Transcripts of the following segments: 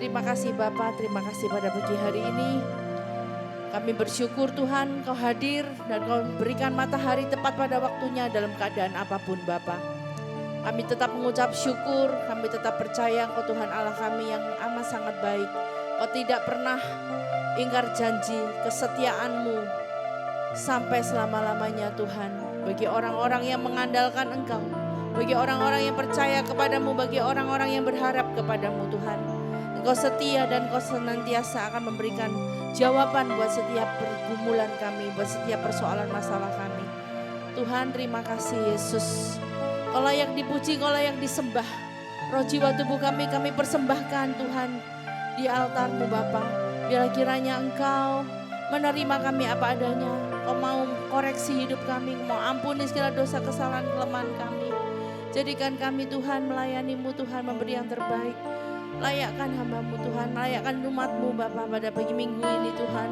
Terima kasih Bapa, terima kasih pada pagi hari ini. Kami bersyukur Tuhan Kau hadir dan Kau berikan matahari tepat pada waktunya dalam keadaan apapun Bapa. Kami tetap mengucap syukur, kami tetap percaya Engkau Tuhan Allah kami yang amat sangat baik. Kau tidak pernah ingkar janji, kesetiaan-Mu sampai selama-lamanya Tuhan. Bagi orang-orang yang mengandalkan Engkau, bagi orang-orang yang percaya kepadamu, bagi orang-orang yang berharap kepadamu Tuhan. Engkau setia dan Kau senantiasa akan memberikan jawaban buat setiap pergumulan kami, buat setiap persoalan masalah kami. Tuhan terima kasih Yesus. Kau layak dipuji, Kau layak disembah. Roh jiwa tubuh kami persembahkan Tuhan di altar-Mu Bapa. Biar kiranya Engkau menerima kami apa adanya. Kau mau koreksi hidup kami, mau ampuni segala dosa kesalahan kelemahan kami. Jadikan kami Tuhan melayani-Mu Tuhan, memberi yang terbaik. Layakkan hamba-Mu Tuhan, layakkan umat-Mu Bapa pada pagi minggu ini Tuhan.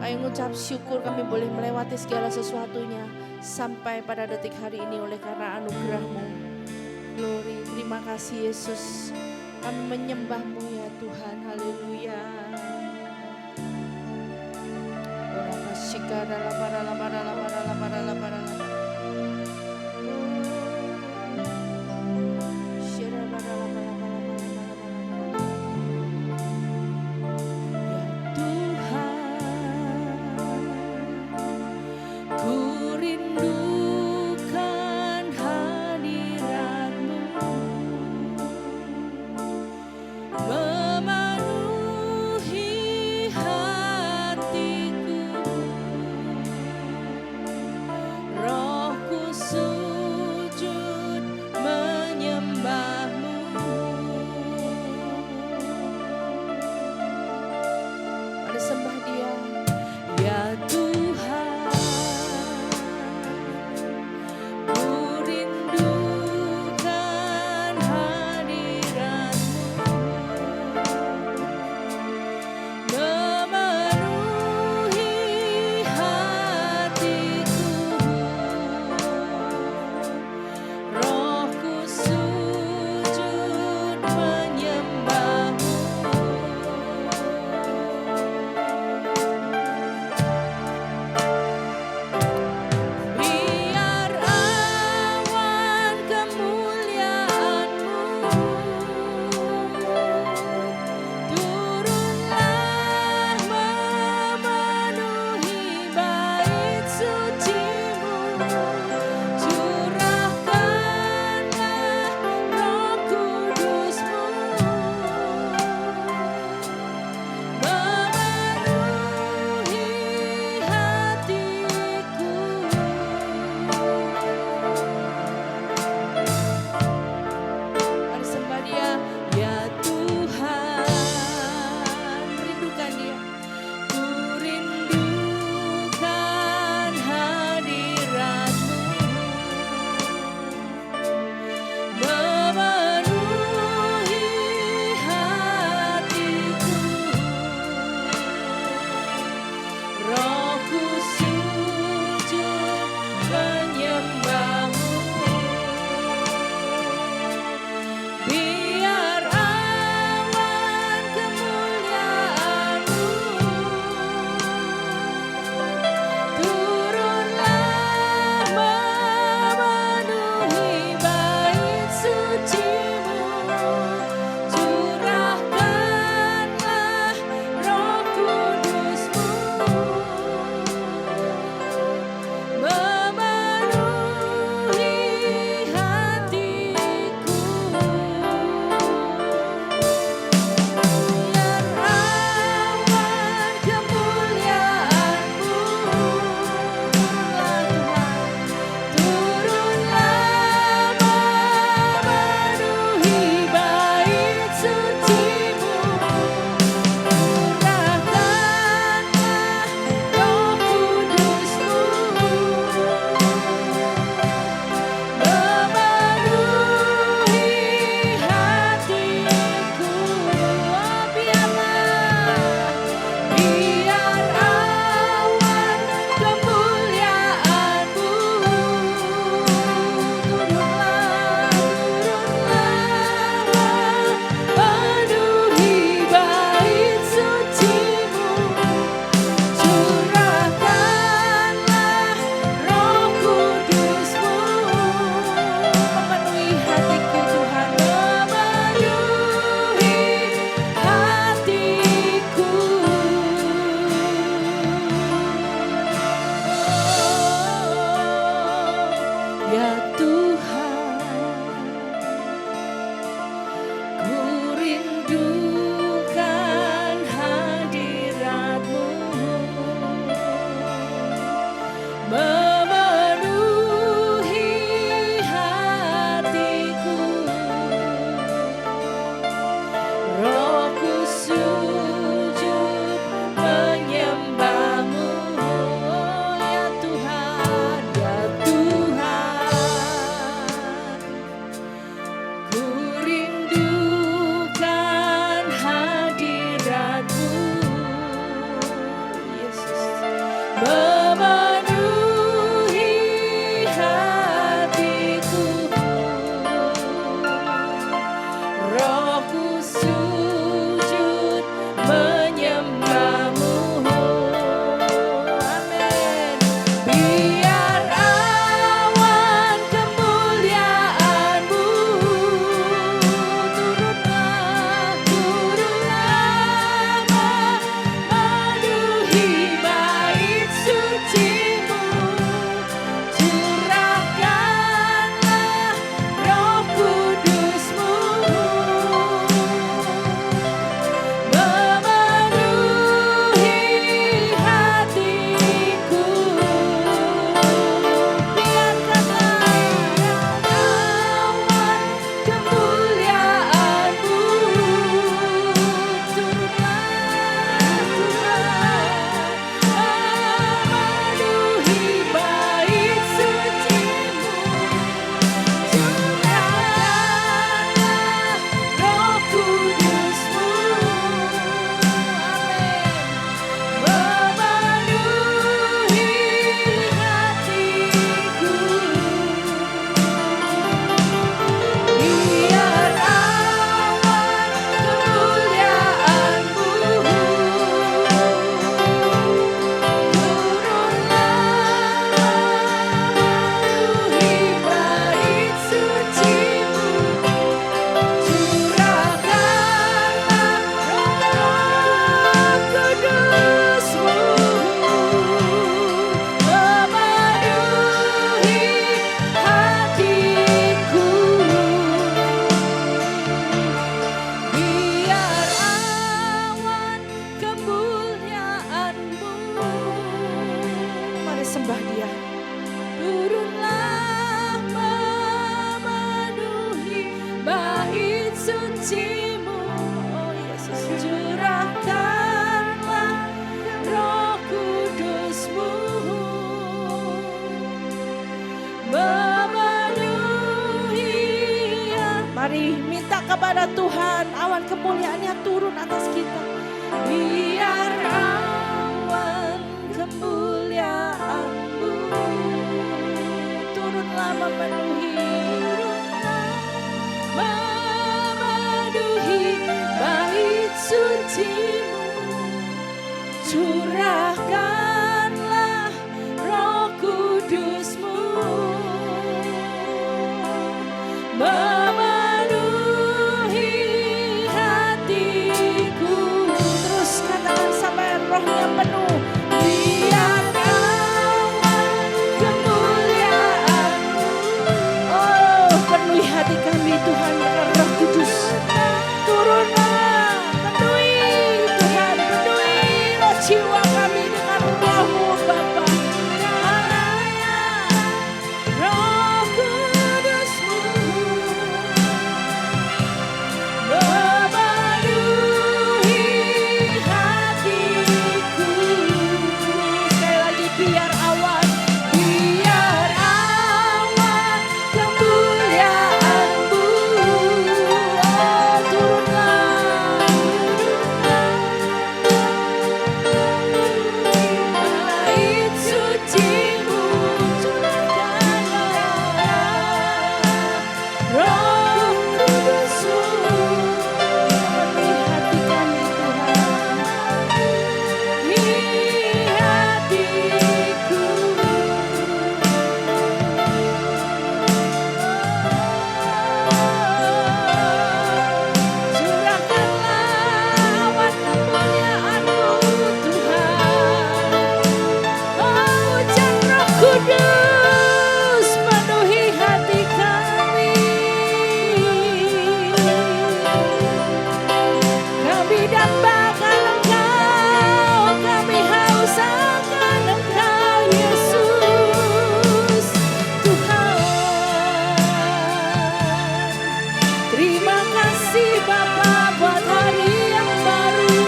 Kami mengucap syukur kami boleh melewati segala sesuatunya sampai pada detik hari ini oleh karena anugerah-Mu. Glory, terima kasih Yesus. Kami menyembah-Mu ya Tuhan, haleluya. Roh kemuliaan-Nya turun atas kita. Biar awan kemuliaan-Mu turunlah memenuhi bait suci-Mu. Curahkanlah Roh Kudus-Mu memenuhi hatiku. Terus katakan sampai rohnya penuh. Biar awan kemuliaan-Mu, oh penuhi hati kami Tuhan dengan Roh Kudus. Turunlah, penuhi Tuhan, penuhi roh jiwa kami dengan Roh-Mu Bapa. Haleluya, Roh Kudus-Mu memenuhi hatiku. Sekali lagi, biar awan kemuliaan-Mu, oh turunlah bait suci-Mu. Curahkanlah Roh Kudus-Mu memenuhi hati kami Tuhan, di hatiku. Curahkanlah awan kemuliaan-Mu Tuhan. Oh hujan Roh Kudus penuhi hati kami. Kami dambakan Engkau, kami haus akan Engkau Yesus Tuhan. Terima kasih Bapa buat hari yang baru.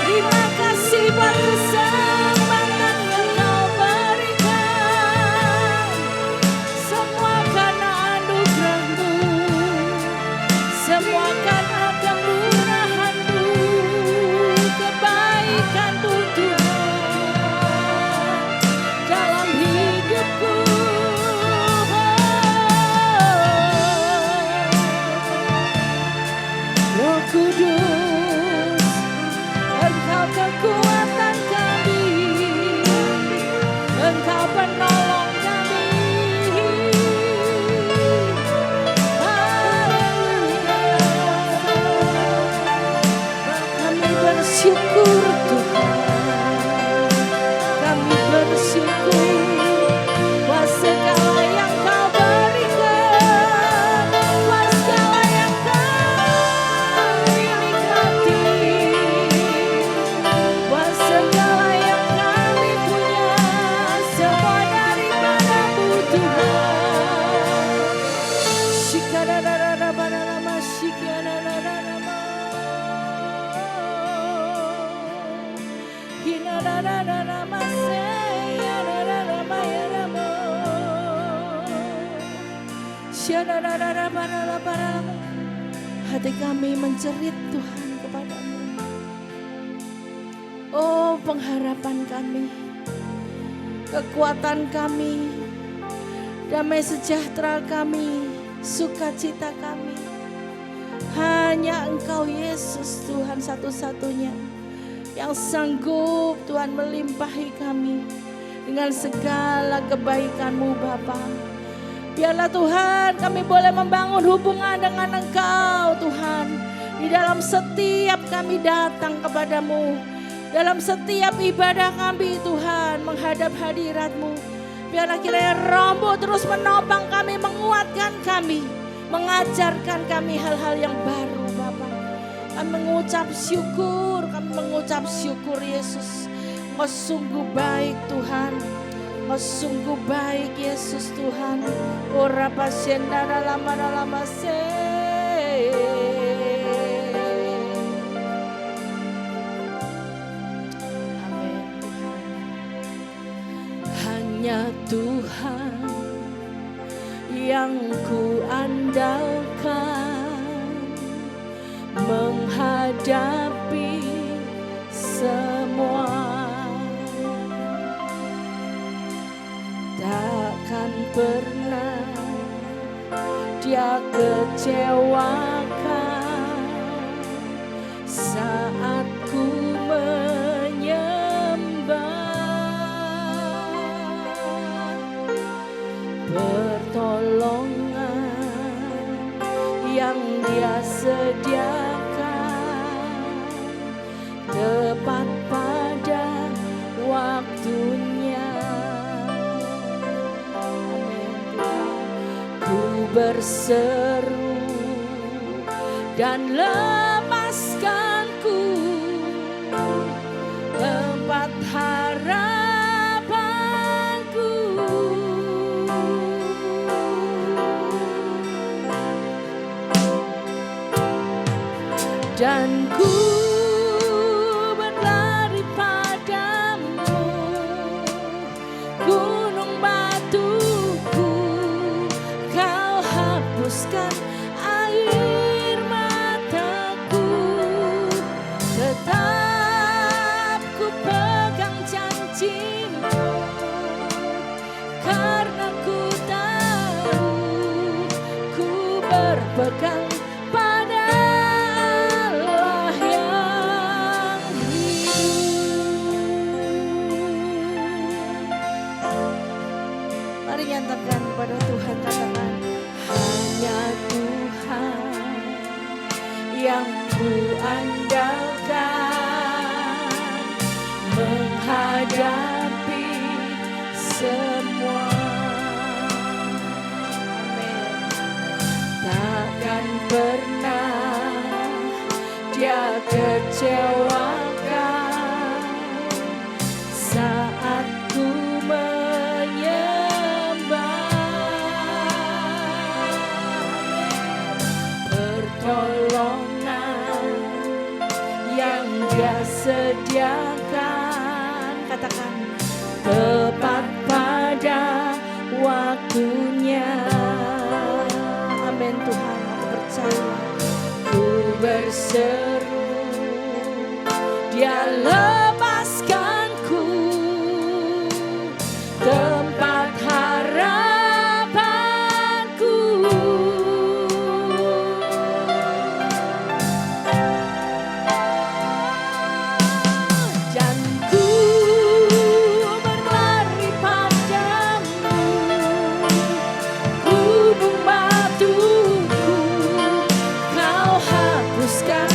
Terima kasih buat kesempatan yang Kau berikan. Semua karena anugerah-Mu, semua karena kemurahan-Mu, kebaikan-Mu Tuhan dalam hidupku. Roh Kudus, Engkau kekuatan kami, Engkau penolong kami. Haleluya. Kami bersyukur Tuhan, kami bersyukur buat segala yang Kau berikan, buat segala yang Kau nikmati, buat segala yang kami punya, semua daripada-Mu Tuhan. Shikadadadadabanalama, shikiadadadadama. Hinadadadadama, seyadadadamayadamo. Shadadadadabanalabanalama. Hati kami menjerit Tuhan kepada-Mu. Oh pengharapan kami, kekuatan kami, damai sejahtera kami, sukacita kami. Hanya Engkau Yesus Tuhan satu-satunya yang sanggup Tuhan melimpahi kami dengan segala kebaikan-Mu Bapa. Biarlah Tuhan kami boleh membangun hubungan dengan Engkau Tuhan. Di dalam setiap kami datang kepada-Mu, dalam setiap ibadah kami Tuhan menghadap hadirat-Mu. Biarlah kiranya Roh-Mu terus menopang kami, menguatkan kami, mengajarkan kami hal-hal yang baru Bapa. Kami mengucap syukur Yesus. Engkau sungguh baik Tuhan, Engkau sungguh baik Yesus Tuhan. Ora pasienda lama se. Amin Tuhan. Hanya Tuhan yang ku andalkan, menghadapi semua. Takkan pernah Dia kecewakan saat ku menyembah. Pertolongan yang Dia sediakan tepat pada waktunya. Ku berseru dan lepaskan ku tempat harapanku. Dan ku berlari padamu, gunung batuku, Kau hapuskan air mataku. Tetap ku pegang janji-Mu, karena ku tahu ku berpegang pada Allah yang hidup. Mari nyatakan kepada Tuhan, katakan, hanya Tuhan yang ku andalkan menghadapi semua. Amin. Takkan pernah Dia kecewakan saat ku menyembah. Pertolongan yang Dia sediakan, katakan, tepat pada waktunya. Amin Tuhan, aku percaya. Ku berseru, Dia lepaskan ku tempat harapanku. Dan ku berlari padamu, gunung batuku, Kau hapuskan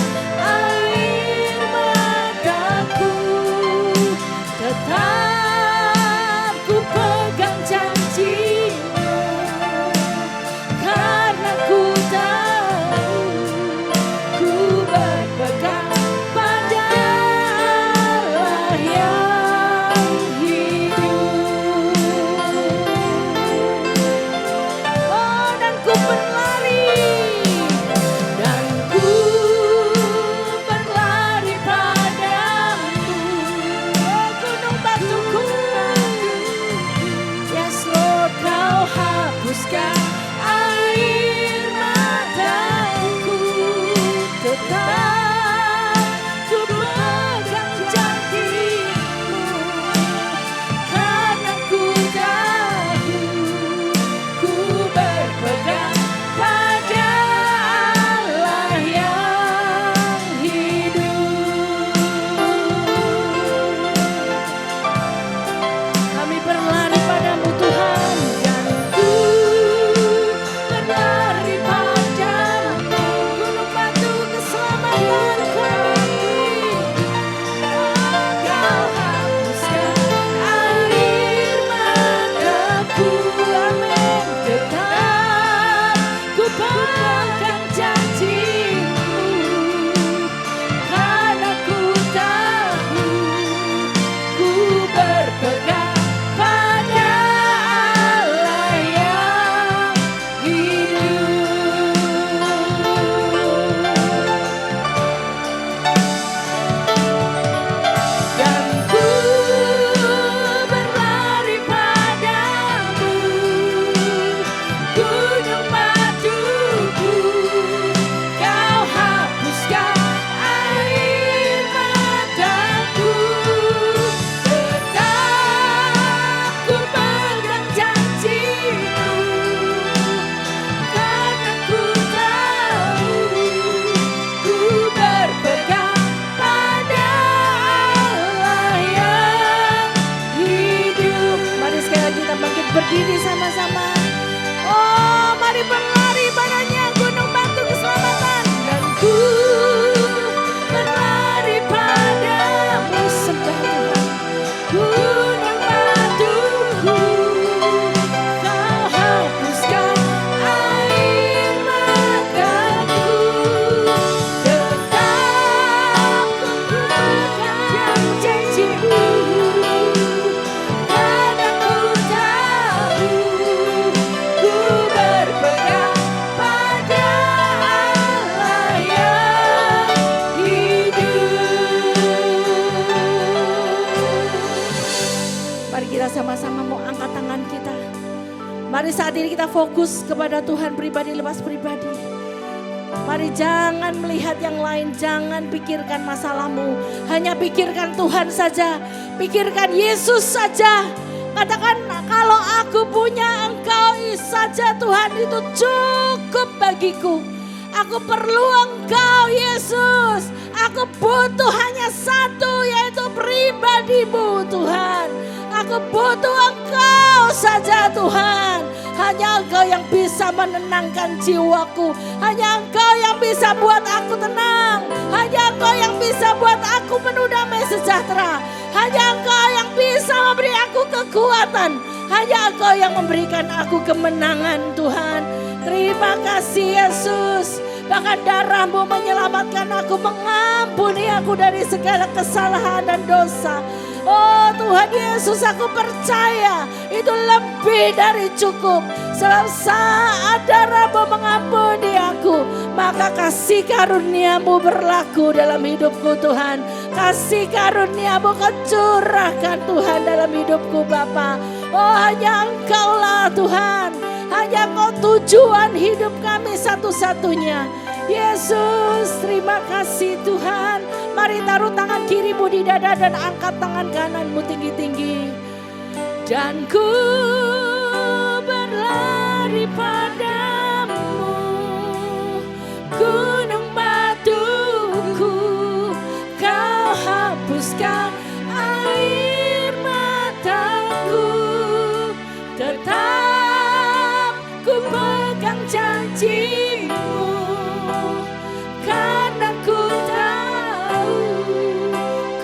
Mari saat ini kita fokus kepada Tuhan pribadi lepas pribadi. Mari jangan melihat yang lain, jangan pikirkan masalahmu. Hanya pikirkan Tuhan saja, pikirkan Yesus saja. Katakan, kalau aku punya Engkau saja Tuhan, itu cukup bagiku. Aku perlu Engkau Yesus. Aku butuh hanya satu, yaitu pribadimu Tuhan. Aku butuh Engkau saja Tuhan. Hanya Engkau yang bisa menenangkan jiwaku. Hanya Engkau yang bisa buat aku tenang. Hanya Engkau yang bisa buat aku penuh damai sejahtera. Hanya Engkau yang bisa memberi aku kekuatan. Hanya Engkau yang memberikan aku kemenangan Tuhan. Terima kasih Yesus. Bahkan darah-Mu menyelamatkan aku, mengampuni aku dari segala kesalahan dan dosa. Oh Tuhan Yesus, aku percaya itu lebih dari cukup. Sebab saat darah-Mu mengampuni aku, maka kasih karunia-Mu berlaku dalam hidupku Tuhan. Kasih karunia-Mu Kau curahkan Tuhan dalam hidupku Bapa. Oh hanya Engkau-lah Tuhan. Hanya Kau tujuan hidup kami satu-satunya. Yesus, terima kasih Tuhan. Mari taruh tangan kirimu di dada dan angkat tangan kananmu tinggi-tinggi. Dan ku berlari padamu, gunung batuku, Kau hapuskan air mataku. Tetap ku pegang janji-Mu, karena ku tahu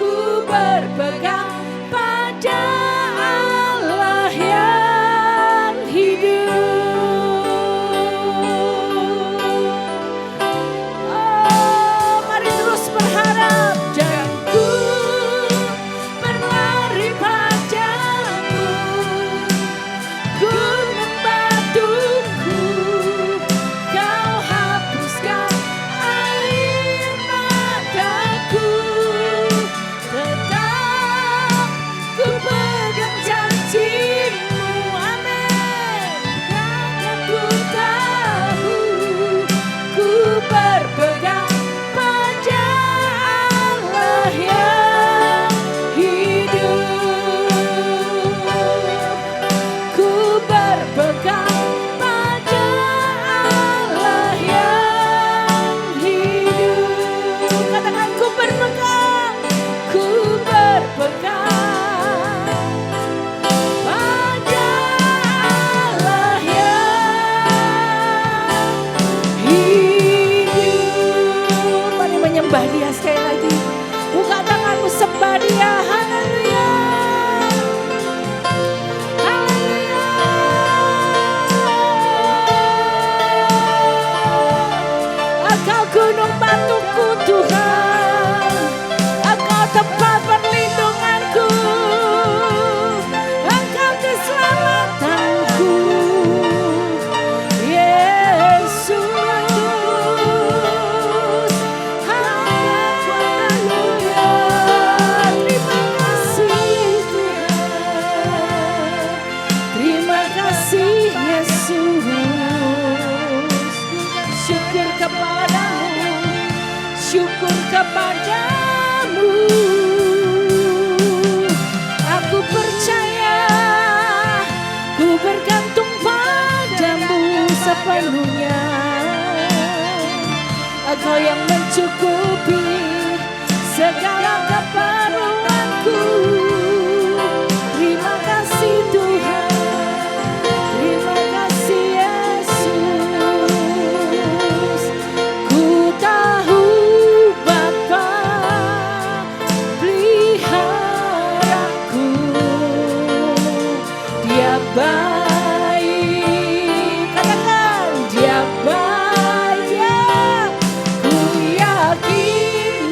ku berpegang pada Allah yang hidup. Oh, mari terus berharap. Dan ku berlari padamu, gunung batuku, Kau hapuskan air mataku. Tetap ku pegang janji-Mu, amin. Karena ku tahu ku berpegang pada Allah yang hidup. Ku berpegang pada Allah yang hidup. Katakan, ku berpegang pada Allah yang hidup. Mari menyembah Dia sekali lagi. Buka tanganmu, sembah Dia. Haleluya. Engkau gunung batuku Tuhan, Engkau tempat perlindunganku, Engkau keselamatanku, Yesus. Haleluya. Terima kasih Tuhan. Terima kasih Yesus. Syukur kepadamu, syukur kepadamu. Aku percaya, ku bergantung padamu sepenuhnya. Engkau yang mencukupi segala keperluanku. Terima kasih Tuhan. Terima kasih Yesus. Ku tahu Bapa peliharaku. Dia baik. Katakan, Dia baik. Ku yakin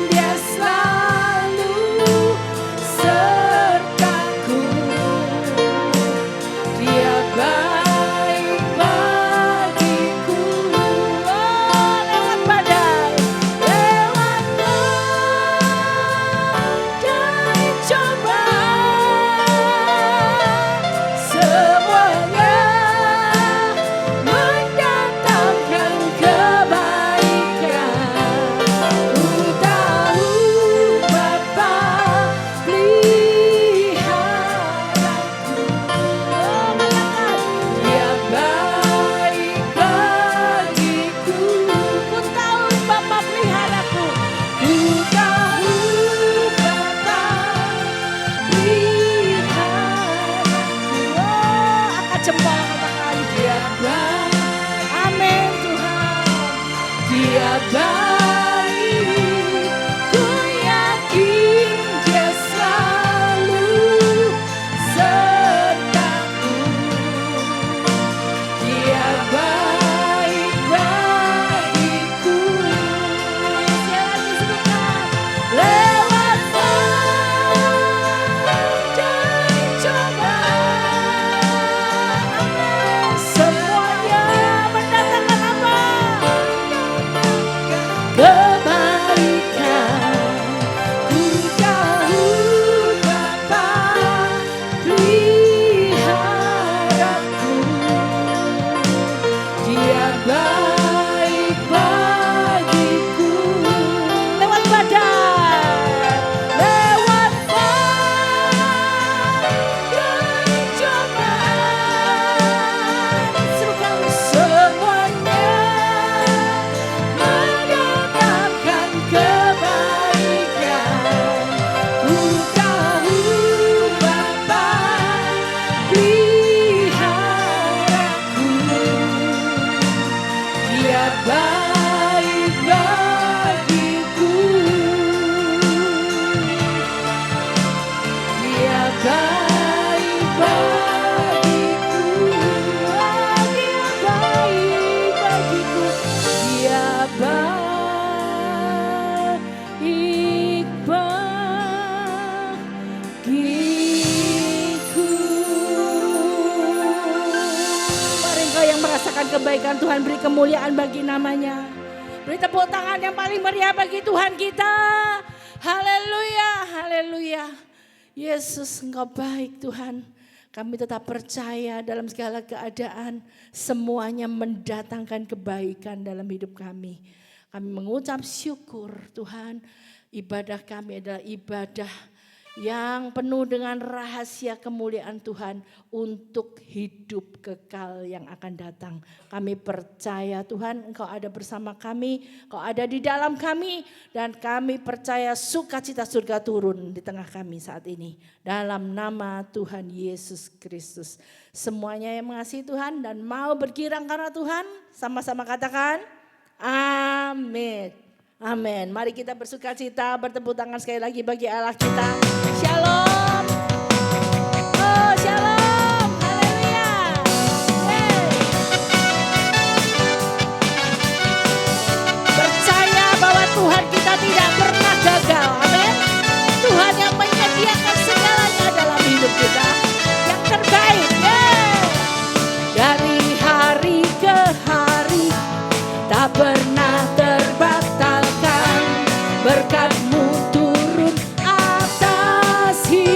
kebaikan Tuhan, beri kemuliaan bagi namanya. Beri tepuk tangan yang paling meriah bagi Tuhan kita. Haleluya, haleluya. Yesus, Engkau baik Tuhan. Kami tetap percaya dalam segala keadaan semuanya mendatangkan kebaikan dalam hidup kami. Kami mengucap syukur Tuhan, ibadah kami adalah ibadah yang penuh dengan rahasia kemuliaan Tuhan untuk hidup kekal yang akan datang. Kami percaya Tuhan Engkau ada bersama kami, Engkau ada di dalam kami, dan kami percaya sukacita surga turun di tengah kami saat ini. Dalam nama Tuhan Yesus Kristus. Semuanya yang mengasihi Tuhan dan mau bergirang karena Tuhan, sama-sama katakan amin. Amin. Mari kita bersukacita, bertepuk tangan sekali lagi bagi Allah kita. Shalom. Oh, shalom. Haleluya. Percaya bahwa Tuhan kita tidak pernah gagal. Amin. Tuhan yang menyediakan segalanya dalam hidup kita. Yang terbaik. Dari hari ke hari tak pernah terbatalkan. Berkat-Mu turun atas hidup.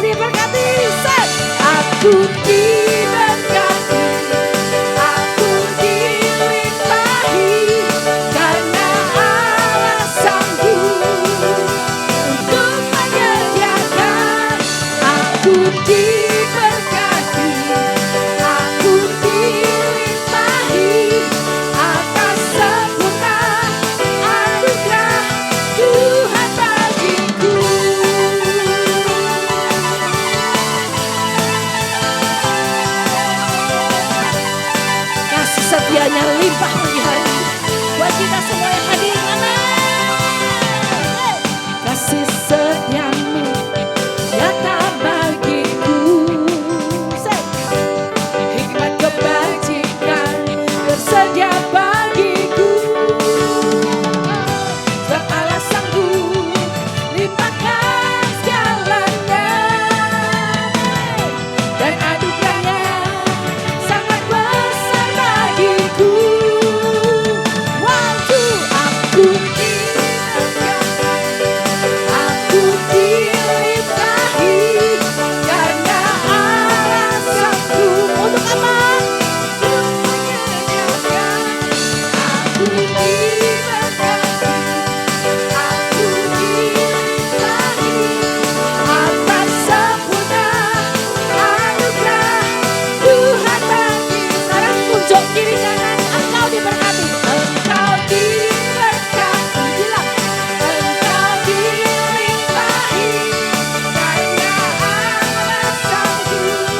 diberkati. Aku diberkati, aku dilimpahi, karena Allah sanggup untuk menyediakan. Aku diberkati, aku dilimpahi atas sempurna anugerah Tuhan bagiku. Kasih setianya limpah pagi hari ini buat kita semua yang hadir. Amin. Kasih setiamu nyata bagiku. Hikmat kebajikan tersedia bagiku. Sebab Allah sanggup limpahkan segalanya, dan anugerahnya sangat besar bagiku. Waktu aku diberkati, aku dilimpahi, karena Allah sanggup untuk apa? Untuk menyediakan. Aku diberkati, aku dilimpahi atas sempurna anugerah Tuhan bagi. Sekarang tunjuk kiri kanan, engkau diberkati. Engkau diberkati, bilang engkau dilimpahi, karena Allah sanggup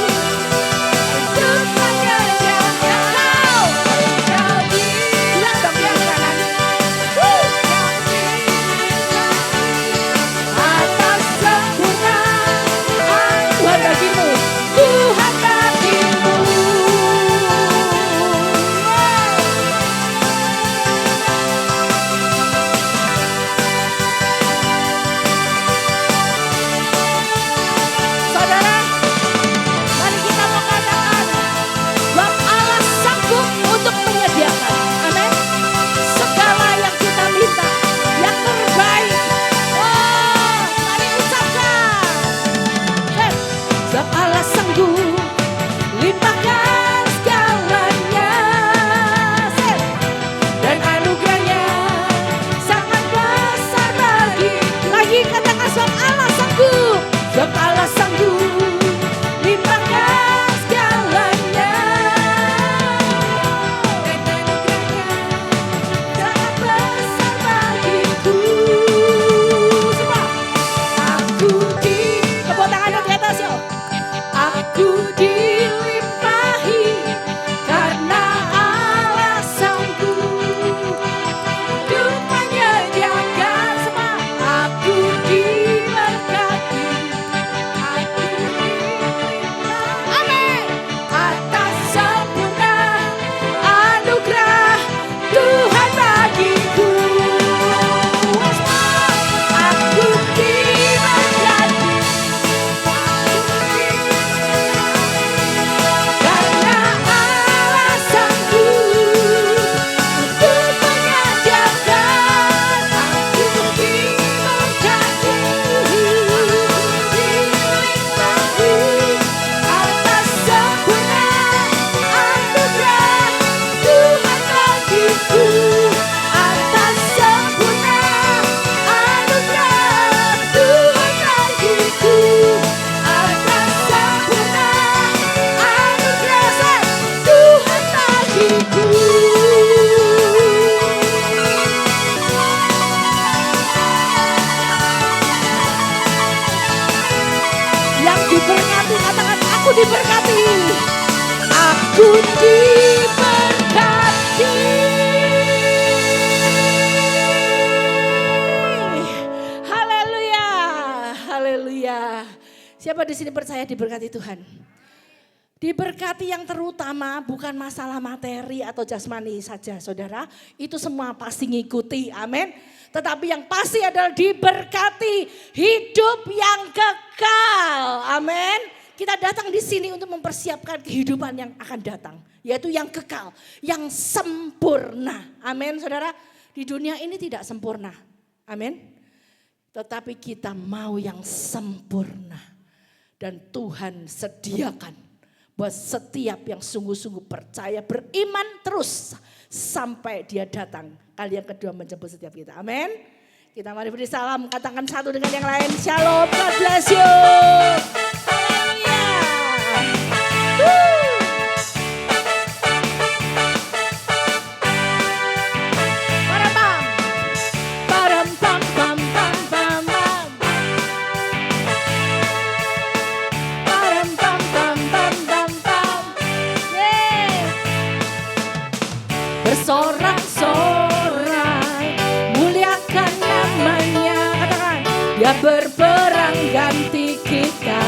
untuk menyediakan. Engkau bilang dong yang kanan. Atas sempurna Tuhan bagimu, Tuhan bagimu. Saudara, mari kita mengatakan bahwa Allah sanggup untuk menyediakan. Amin. Segala yang kita minta, yang terbaik. Oh, mari ucapkan. Sebab Allah sanggup limpahkan segalanya, dan anugerahnya sangat besar bagi. Lagi katakan sebab Allah sanggup. Sebab Allah sanggup limpahkan segalanya, dan anugerahnya sangat besar bagiku. Semua. Aku tepuk tangan dong di atas yuk. Aku dilimpahi, karena Allah sanggup untuk menyediakan. Semua. Aku diberkati, aku dilimpahi. Amin. Atas sempurna anugerah Tuhan bagiku. Aku diberkati, karena Allah sanggup untuk menyediakan. Aku diberkati, dilimpahi atas sempurna anugerah Tuhan bagiku. Atas sempurna anugerah Tuhan bagiku. Atas sempurna anugerah Tuhan bagiku. Yang diberkati katakan aku diberkati. Aku diberkati. Haleluya. Haleluya. Siapa di sini percaya diberkati Tuhan? Diberkati yang terutama bukan masalah materi atau jasmani saja saudara. Itu semua pasti ngikuti, amin. Tetapi yang pasti adalah diberkati hidup yang kekal, amin. Kita datang di sini untuk mempersiapkan kehidupan yang akan datang. Yaitu yang kekal, yang sempurna, amin saudara. Di dunia ini tidak sempurna, amin. Tetapi kita mau yang sempurna. Dan Tuhan sediakan buat setiap yang sungguh-sungguh percaya, beriman terus sampai dia datang. Kali yang kedua menjemput setiap kita. Amin. Kita mari beri salam, katakan satu dengan yang lain. Shalom, God bless you. Bersorak-sorai, muliakan namanya. Katakan, dia berperang ganti kita.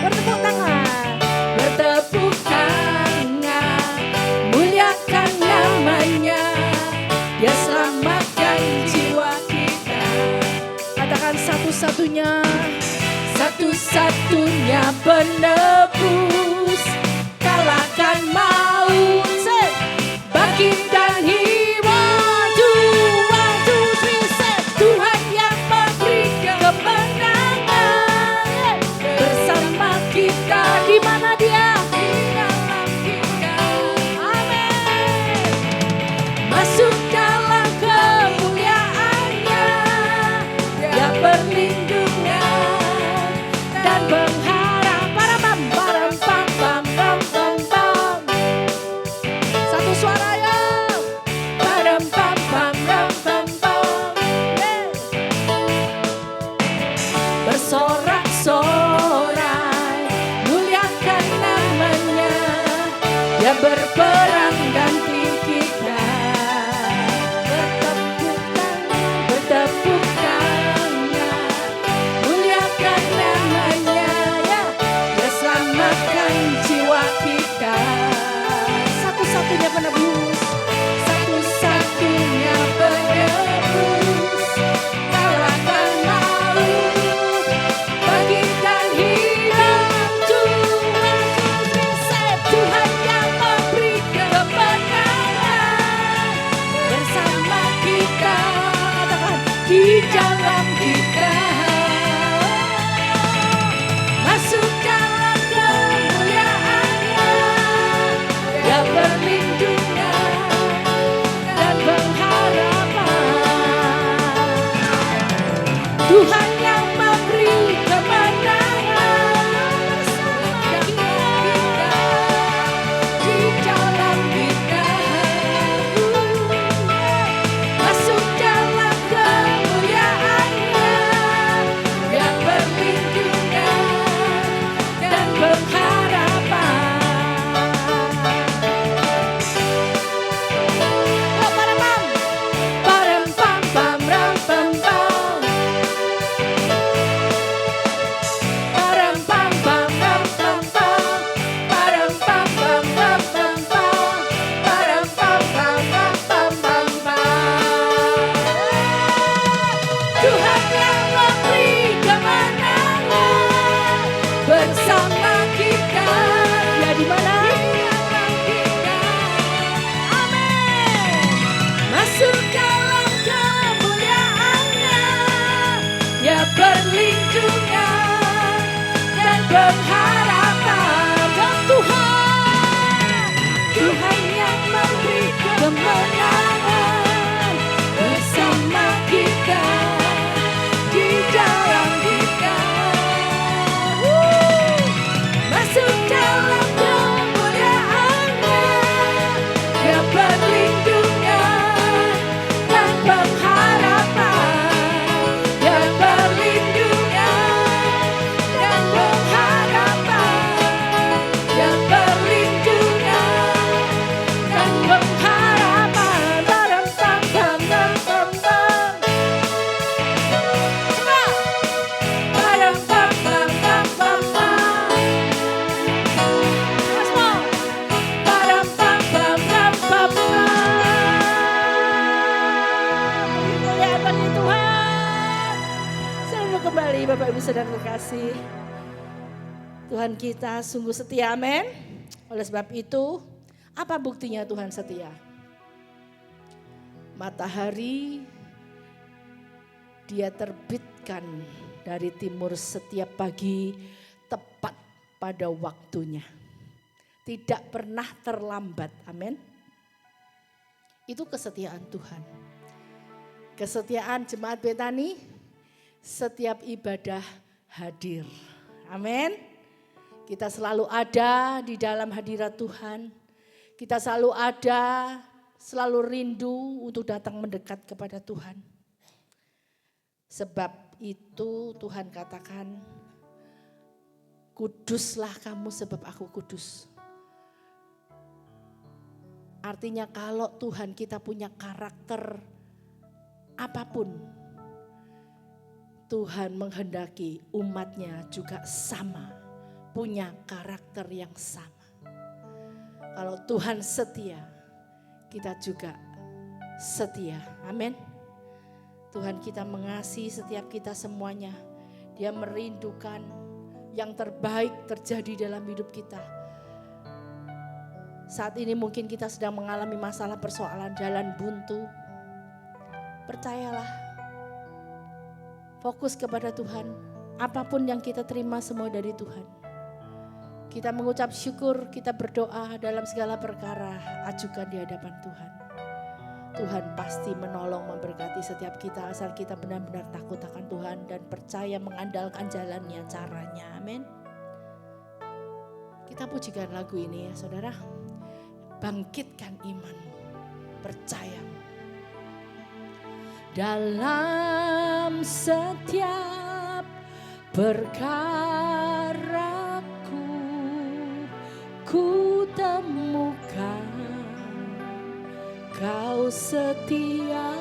Bertepuk tangan, bertepuk tangan, muliakan namanya. Dia selamatkan jiwa kita. Katakan satu-satunya, satu-satunya penebus, kalahkan maut. Bangkit dan hidup, Tuhan yang memberi kemenangan. Bersama kita, di mana dia? Di dalam kita. Amin. Masuk dalam kemuliaannya, dia perlindungan dan pengharapan. Satu suara ya. Bersorak-sorai, muliakan namanya. Dia berperang ganti kita. Bertepuk tangan, muliakan namanya. Dia selamatkan jiwa kita. Satu-satunya penebus, satu-satunya penebus, kalahkan maut, bangkitkan hidup. Tuhan yang memberi kemenangan. Bersama kita, di dalam kita. Masuk dalam kemuliaannya, dia perlindungan dan pengharapan. Tuhan yang memberi kemenangan. Bersama kita, di dalam kita. Masuk dalam kemuliaannya, dia perlindungan dan pengharapan. Tuhan yang memberi kemenangan. Bersama kita, ya di mana? Amin. Masuk dalam kemuliaannya, ya perlindungan dan pengharapan. Dan Tuhan yang memberi kemenangan. Bersama kita, di dalam kita. Masuk dalam kemuliaannya, dia perlindungan dan pengharapan. Dia perlindungan dan pengharapan. Dia perlindungan dan pengharapan. Kembali Bapak Ibu Saudara terkasih, Tuhan kita sungguh setia, amin. Oleh sebab itu, apa buktinya Tuhan setia? Matahari dia terbitkan dari timur setiap pagi tepat pada waktunya. Tidak pernah terlambat, amin. Itu kesetiaan Tuhan. Kesetiaan jemaat Betani, setiap ibadah hadir, amin. Kita selalu ada di dalam hadirat Tuhan. Kita selalu ada, selalu rindu untuk datang mendekat kepada Tuhan. Sebab itu Tuhan katakan, kuduslah kamu sebab aku kudus. Artinya kalau Tuhan kita punya karakter apapun, Tuhan menghendaki umatnya juga sama, punya karakter yang sama. Kalau Tuhan setia, kita juga setia. Amin. Tuhan kita mengasihi setiap kita semuanya. Dia merindukan yang terbaik terjadi dalam hidup kita. Saat ini mungkin kita sedang mengalami masalah persoalan jalan buntu. Percayalah, fokus kepada Tuhan. Apapun yang kita terima semua dari Tuhan. Kita mengucap syukur, kita berdoa dalam segala perkara, ajukan di hadapan Tuhan. Tuhan pasti menolong, memberkati setiap kita asal kita benar-benar takut akan Tuhan dan percaya mengandalkan jalannya, caranya. Amin. Kita pujikan lagu ini ya saudara. Bangkitkan imanmu, percayamu. Dalam setiap perkaraku, ku temukan Kau setia,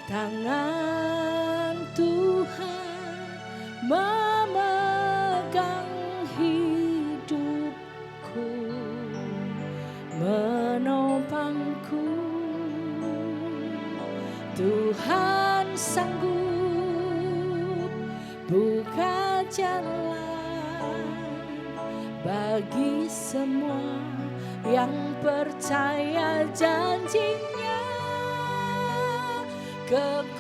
tangan Tuhan memegang hidupku, menopangku. Tuhan sanggup buka jalan bagi semua yang percaya janjinya. Kekuatan,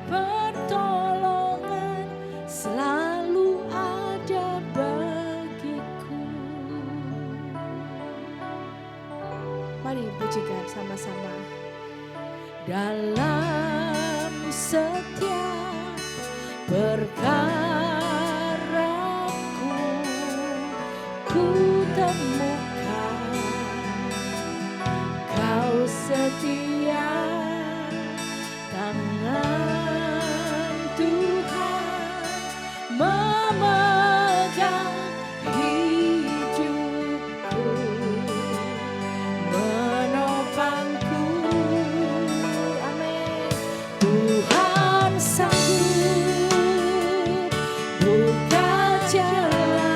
pertolongan selalu ada bagiku. Mari pujikan sama-sama. Dalam setiap perkaraku, ku temukan Kau setia, tangan Tuhan memegang hidupku, menopangku. Amin. Tuhan sanggup buka jalan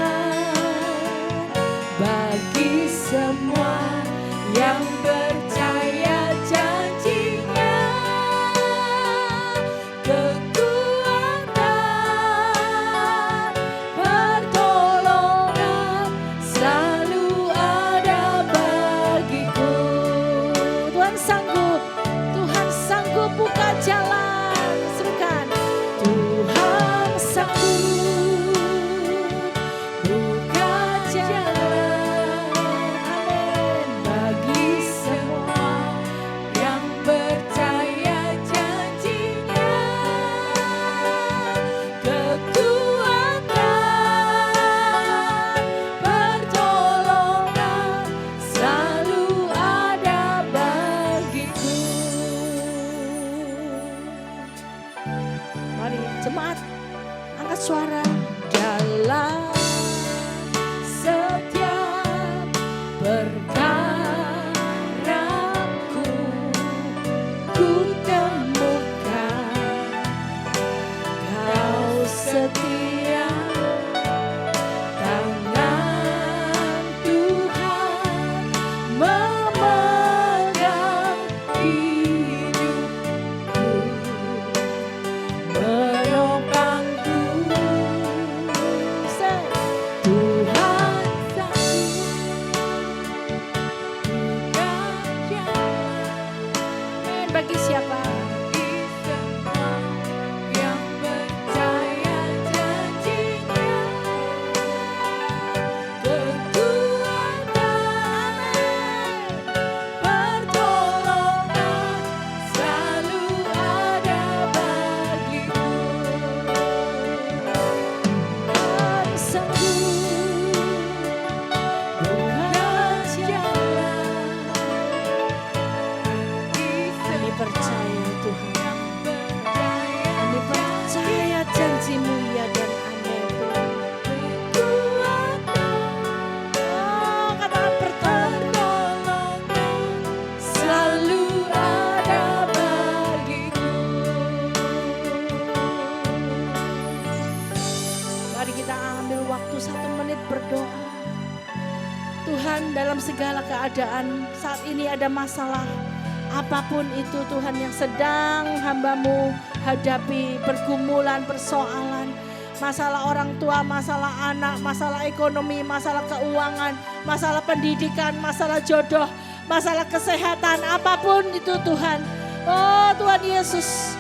bagi semua yang percaya janjinya. Kekuatan, pertolongan selalu ada bagiku. Tuhan sanggup buka jalan. Serukan, Tuhan sanggup buka jalan. Amin. Bagi semua yang percaya janjinya. Kekuatan, pertolongan selalu ada bagiku. Mari jemaat angkat suara. Dalam setiap perkaraku, ku temukan Kau setia, tangan Tuhan memegang hidupku, menopangku. Tuhan berdoa. Tuhan, dalam segala keadaan saat ini ada masalah apapun itu Tuhan yang sedang hamba-Mu hadapi, pergumulan, persoalan, masalah orang tua, masalah anak, masalah ekonomi, masalah keuangan, masalah pendidikan, masalah jodoh, masalah kesehatan, apapun itu Tuhan. Oh Tuhan Yesus,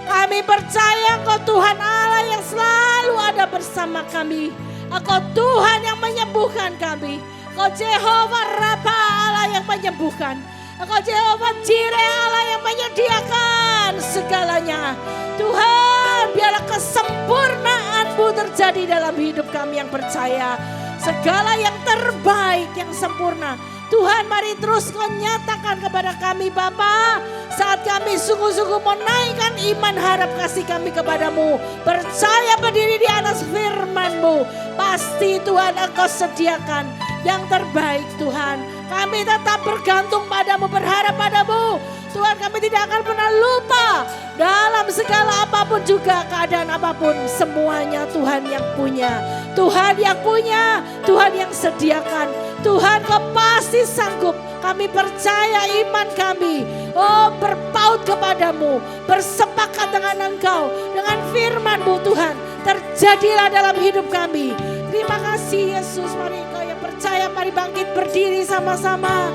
kami percaya Engkau Tuhan Allah yang selalu ada bersama kami. Engkau Tuhan yang menyembuhkan kami. Engkau Jehovah Rafa Allah yang menyembuhkan. Engkau Jehovah Jireh Allah yang menyediakan segalanya. Tuhan, biarlah kesempurnaan-Mu terjadi dalam hidup kami yang percaya. Segala yang terbaik, yang sempurna. Tuhan, mari terus Kau nyatakan kepada kami Bapa, saat kami sungguh-sungguh menaikkan iman harap kasih kami kepadamu, percaya berdiri di atas firman-Mu, pasti Tuhan Engkau sediakan yang terbaik Tuhan. Kami tetap bergantung padamu, berharap padamu. Tuhan, kami tidak akan pernah lupa dalam segala apapun juga, keadaan apapun, semuanya Tuhan yang punya. Tuhan yang punya, Tuhan yang sediakan. Tuhan, Kau pasti sanggup. Kami percaya iman kami, oh berpaut kepadamu, bersepakat dengan Engkau, dengan firman-Mu Tuhan. Terjadilah dalam hidup kami. Terima kasih Yesus. Mari Engkau yang percaya, mari bangkit berdiri sama-sama.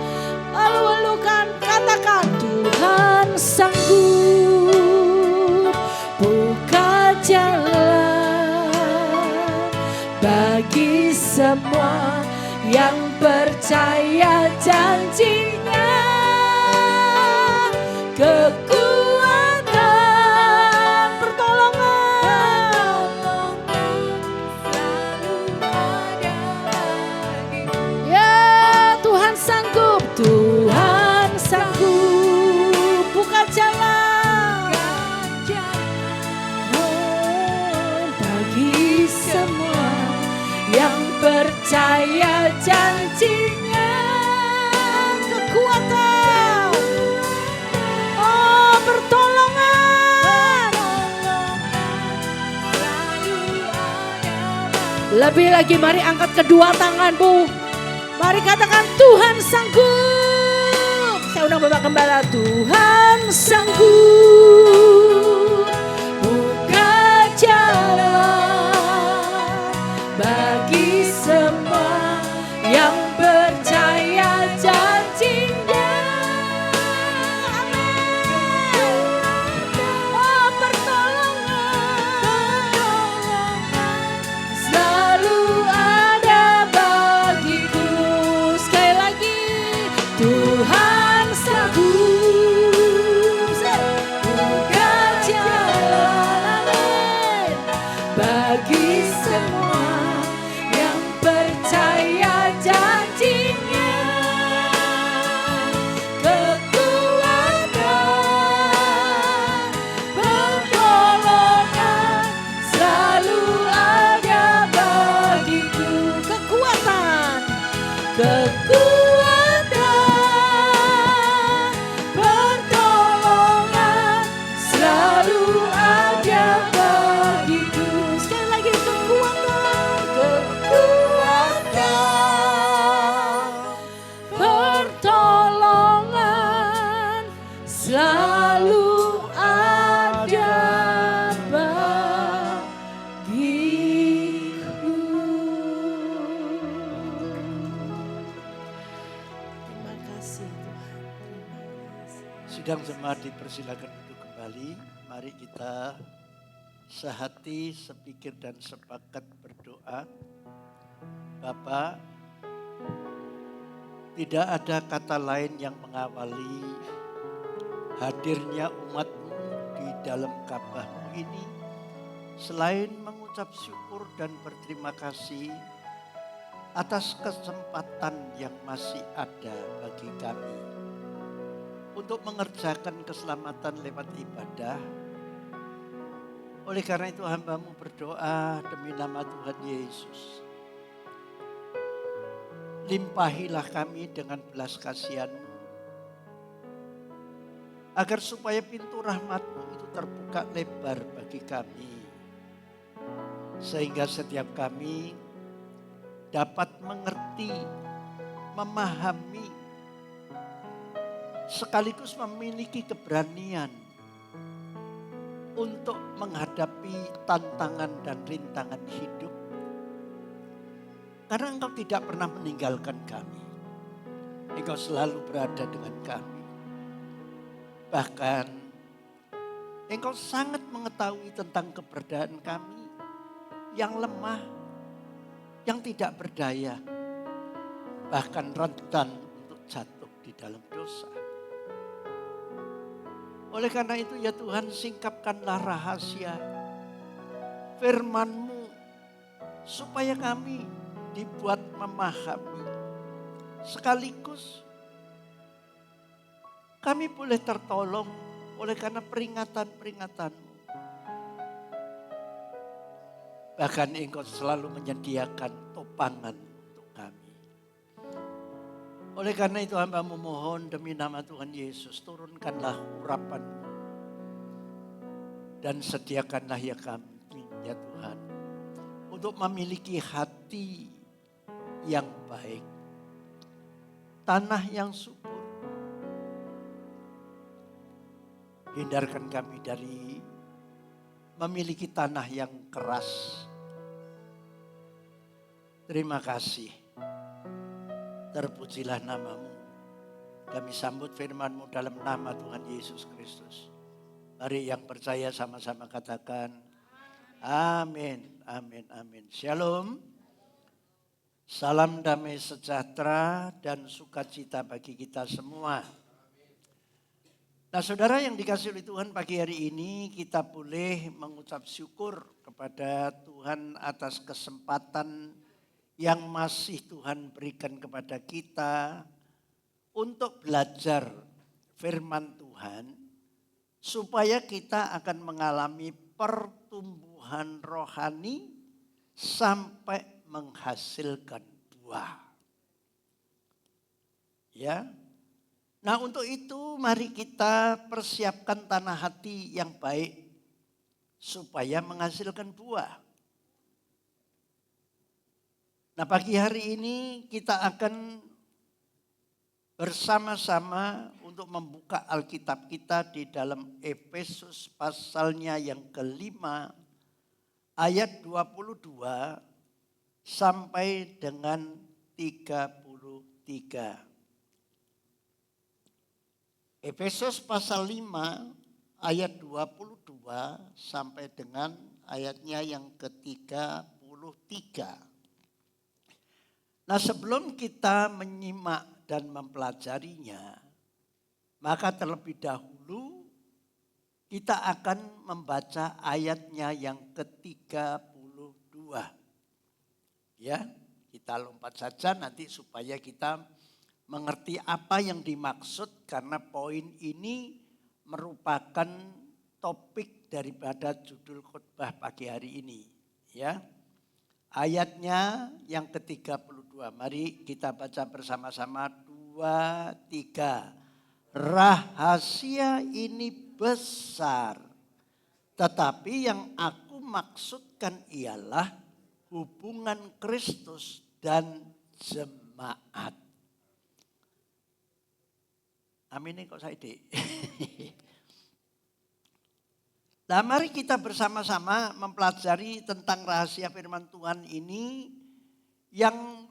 Alu-alukan, katakan Tuhan sanggup buka jalan bagi semua yang percaya janjinya. Kekuatan, pertolongan selalu ada bagiku. Ya Tuhan sanggup, Tuhan sanggup buka jalan bagi semua yang percaya janjinya. Kekuatan, oh pertolongan, lebih lagi mari angkat kedua tanganmu, mari katakan Tuhan sanggup. Saya undang Bapak Gembala, Tuhan sanggup buka jalan bagi semua yang percaya janjinya. Amin. Oh pertolongan selalu ada bagiku. Sekali lagi, Tuhan sanggup buka jalan, amin, bagi semua yang percaya janjinya. Kekuatan, pertolongan selalu ada bagiku. Kekuatan, pertolongan selalu ada bagiku. Sekali lagi, pertolongan selalu ada bagiku. Terima kasih Tuhan. Terima kasih. Sidang jemaat dipersilakan duduk kembali. Mari kita sehati, sepikir dan sepakat berdoa. Bapa, tidak ada kata lain yang mengawali hadirnya umat-Mu di dalam Ka'bah-Mu ini selain mengucap syukur dan berterima kasih atas kesempatan yang masih ada bagi kami untuk mengerjakan keselamatan lewat ibadah. Oleh karena itu hamba-Mu berdoa demi nama Tuhan Yesus. Limpahilah kami dengan belas kasihan-Mu, agar supaya pintu rahmat-Mu itu terbuka lebar bagi kami. Sehingga setiap kami dapat mengerti, memahami, sekaligus memiliki keberanian untuk menghadapi tantangan dan rintangan hidup. Karena Engkau tidak pernah meninggalkan kami. Engkau selalu berada dengan kami. Bahkan Engkau sangat mengetahui tentang keberadaan kami yang lemah, yang tidak berdaya, bahkan rentan untuk jatuh di dalam dosa. Oleh karena itu ya Tuhan, singkapkanlah rahasia firman-Mu supaya kami dibuat memahami. Sekaligus kami boleh tertolong oleh karena peringatan-peringatan-Mu. Bahkan Engkau selalu menyediakan topangan untuk kami. Oleh karena itu hamba memohon demi nama Tuhan Yesus, turunkanlah urapan-Mu. Dan sediakanlah ya kami ya Tuhan, untuk memiliki hati yang baik, tanah yang subur. Hindarkan kami dari memiliki tanah yang keras. Terima kasih. Terpujilah nama-Mu. Kami sambut firman-Mu dalam nama Tuhan Yesus Kristus. Mari yang percaya sama-sama katakan amin, amin, amin. Shalom. Salam damai sejahtera dan sukacita bagi kita semua. Nah saudara yang dikasihi oleh Tuhan, pagi hari ini kita boleh mengucap syukur kepada Tuhan atas kesempatan yang masih Tuhan berikan kepada kita untuk belajar firman Tuhan, supaya kita akan mengalami pertumbuhan rohani sampai menghasilkan buah. Ya. Nah untuk itu mari kita persiapkan tanah hati yang baik supaya menghasilkan buah. Nah pagi hari ini kita akan bersama-sama untuk membuka Alkitab kita di dalam Efesus pasalnya yang kelima ayat 22 sampai dengan 33. Efesus pasal 5 ayat 22 sampai dengan ayatnya yang ke-33. Nah sebelum kita menyimak dan mempelajarinya, maka terlebih dahulu kita akan membaca ayatnya yang ke-32. Ya, kita lompat saja nanti supaya kita mengerti apa yang dimaksud, karena poin ini merupakan topik daripada judul khotbah pagi hari ini. Ya, ayatnya yang ke-32. Mari kita baca bersama-sama 2, 3. Rahasia ini besar, tetapi yang aku maksudkan ialah hubungan Kristus dan jemaat. Amin kok saya ide. Nah mari kita bersama-sama mempelajari tentang rahasia firman Tuhan ini, yang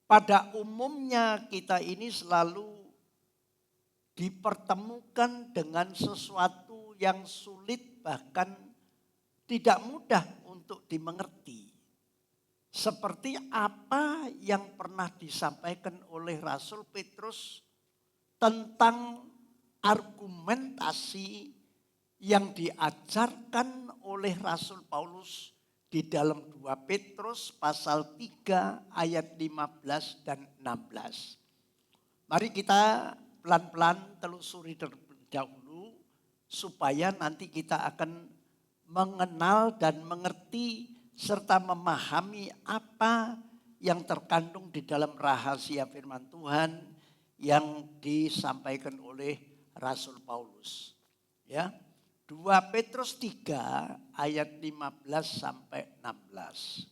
pada umumnya kita ini selalu dipertemukan dengan sesuatu yang sulit, bahkan tidak mudah untuk dimengerti. Seperti apa yang pernah disampaikan oleh Rasul Petrus tentang argumentasi yang diajarkan oleh Rasul Paulus di dalam 2 Petrus pasal 3 ayat 15 dan 16. Mari kita pelan-pelan telusuri terlebih dahulu supaya nanti kita akan mengenal dan mengerti serta memahami apa yang terkandung di dalam rahasia firman Tuhan yang disampaikan oleh Rasul Paulus. Ya, 2 Petrus 3 ayat 15 sampai 16.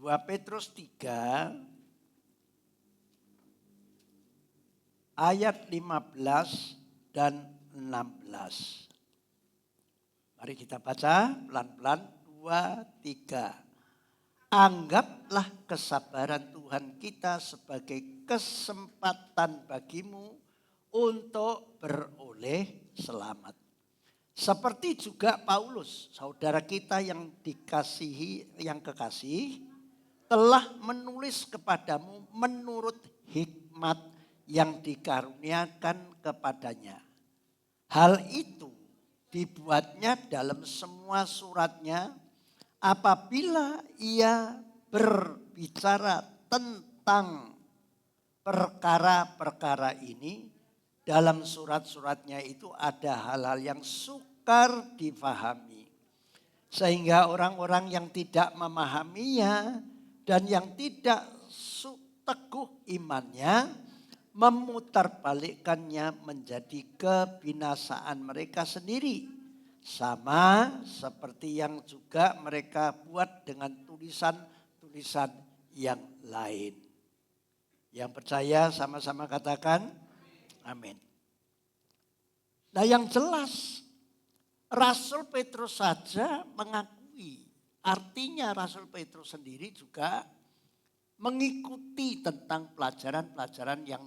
2 Petrus 3 ayat 15 dan 16. Mari kita baca pelan-pelan. 2, 3. Anggaplah kesabaran Tuhan kita sebagai kesempatan bagimu untuk beroleh selamat. Seperti juga Paulus, saudara kita yang dikasihi, yang kekasih, telah menulis kepadamu menurut hikmat yang dikaruniakan kepadanya. Hal itu dibuatnya dalam semua suratnya apabila ia berbicara tentang perkara-perkara ini. Dalam surat-suratnya itu ada hal-hal yang sukar difahami. Sehingga orang-orang yang tidak memahaminya dan yang tidak teguh imannya memutarbalikkannya menjadi kebinasaan mereka sendiri. Sama seperti yang juga mereka buat dengan tulisan-tulisan yang lain. Yang percaya sama-sama katakan amin. Nah yang jelas Rasul Petrus saja mengakui. Artinya Rasul Petrus sendiri juga mengikuti tentang pelajaran-pelajaran yang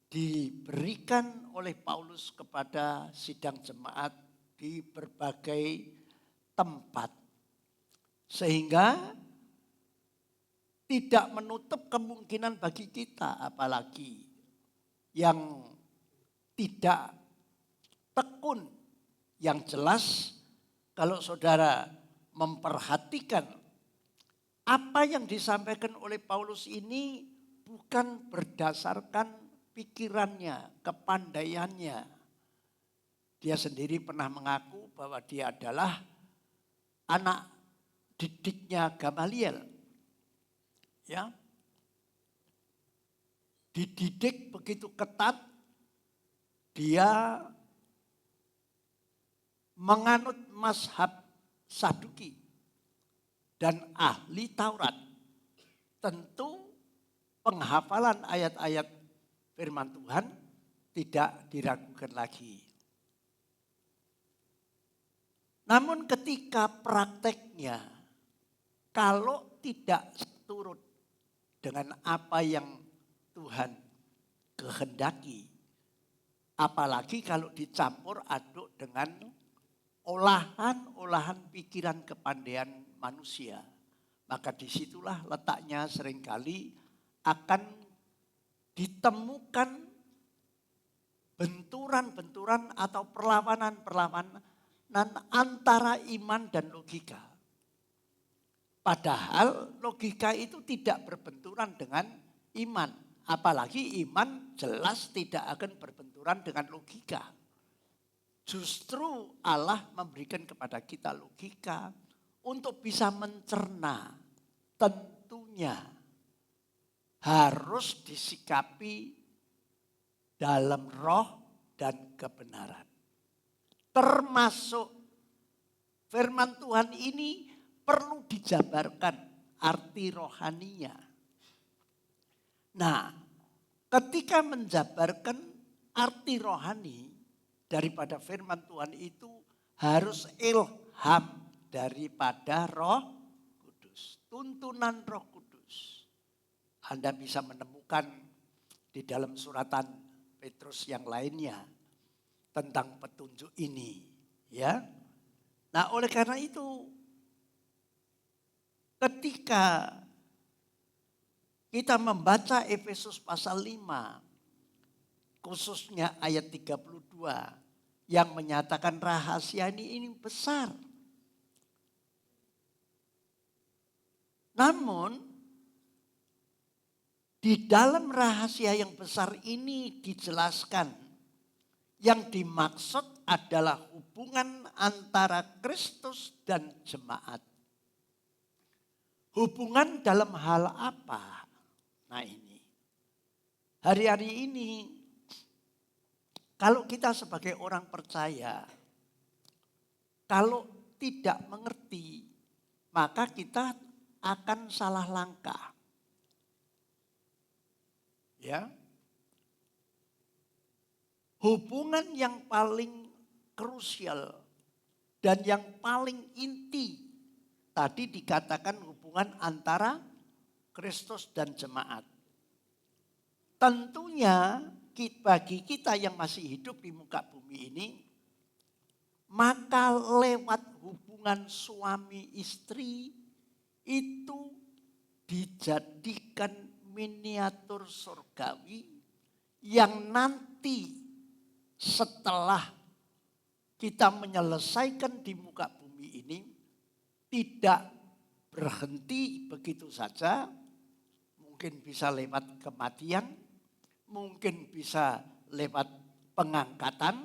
diberikan oleh Paulus kepada sidang jemaat di berbagai tempat. Sehingga tidak menutup kemungkinan bagi kita, apalagi yang tidak tekun. Yang jelas kalau saudara memperhatikan apa yang disampaikan oleh Paulus ini bukan berdasarkan pikirannya, kepandaiannya. Dia sendiri pernah mengaku bahwa dia adalah anak didiknya Gamaliel. Ya. Dididik begitu ketat, dia menganut mazhab Saduki dan ahli Taurat. Tentu penghafalan ayat-ayat firman Tuhan tidak diragukan lagi. Namun ketika prakteknya, kalau tidak turut dengan apa yang Tuhan kehendaki, apalagi kalau dicampur aduk dengan olahan-olahan pikiran kepandaian manusia, maka disitulah letaknya seringkali akan ditemukan benturan-benturan atau perlawanan-perlawanan antara iman dan logika. Padahal logika itu tidak berbenturan dengan iman. Apalagi iman jelas tidak akan berbenturan dengan logika. Justru Allah memberikan kepada kita logika untuk bisa mencerna. Tentunya harus disikapi dalam roh dan kebenaran. Termasuk firman Tuhan ini perlu dijabarkan arti rohaninya. Nah, ketika menjabarkan arti rohani daripada firman Tuhan itu harus ilham daripada Roh Kudus, tuntunan Roh Kudus. Anda bisa menemukan di dalam suratan Petrus yang lainnya tentang petunjuk ini, ya. Nah, oleh karena itu ketika kita membaca Efesus pasal 5, khususnya ayat 32 yang menyatakan rahasia ini besar. Namun di dalam rahasia yang besar ini dijelaskan yang dimaksud adalah hubungan antara Kristus dan jemaat. Hubungan dalam hal apa? Nah ini, hari-hari ini kalau kita sebagai orang percaya, kalau tidak mengerti, maka kita akan salah langkah. Ya. Hubungan yang paling krusial dan yang paling inti tadi dikatakan hubungan antara Kristus dan jemaat. Tentunya bagi kita yang masih hidup di muka bumi ini, maka lewat hubungan suami istri itu dijadikan miniatur surgawi yang nanti setelah kita menyelesaikan di muka bumi ini tidak berhenti begitu saja, mungkin bisa lewat kematian, mungkin bisa lewat pengangkatan,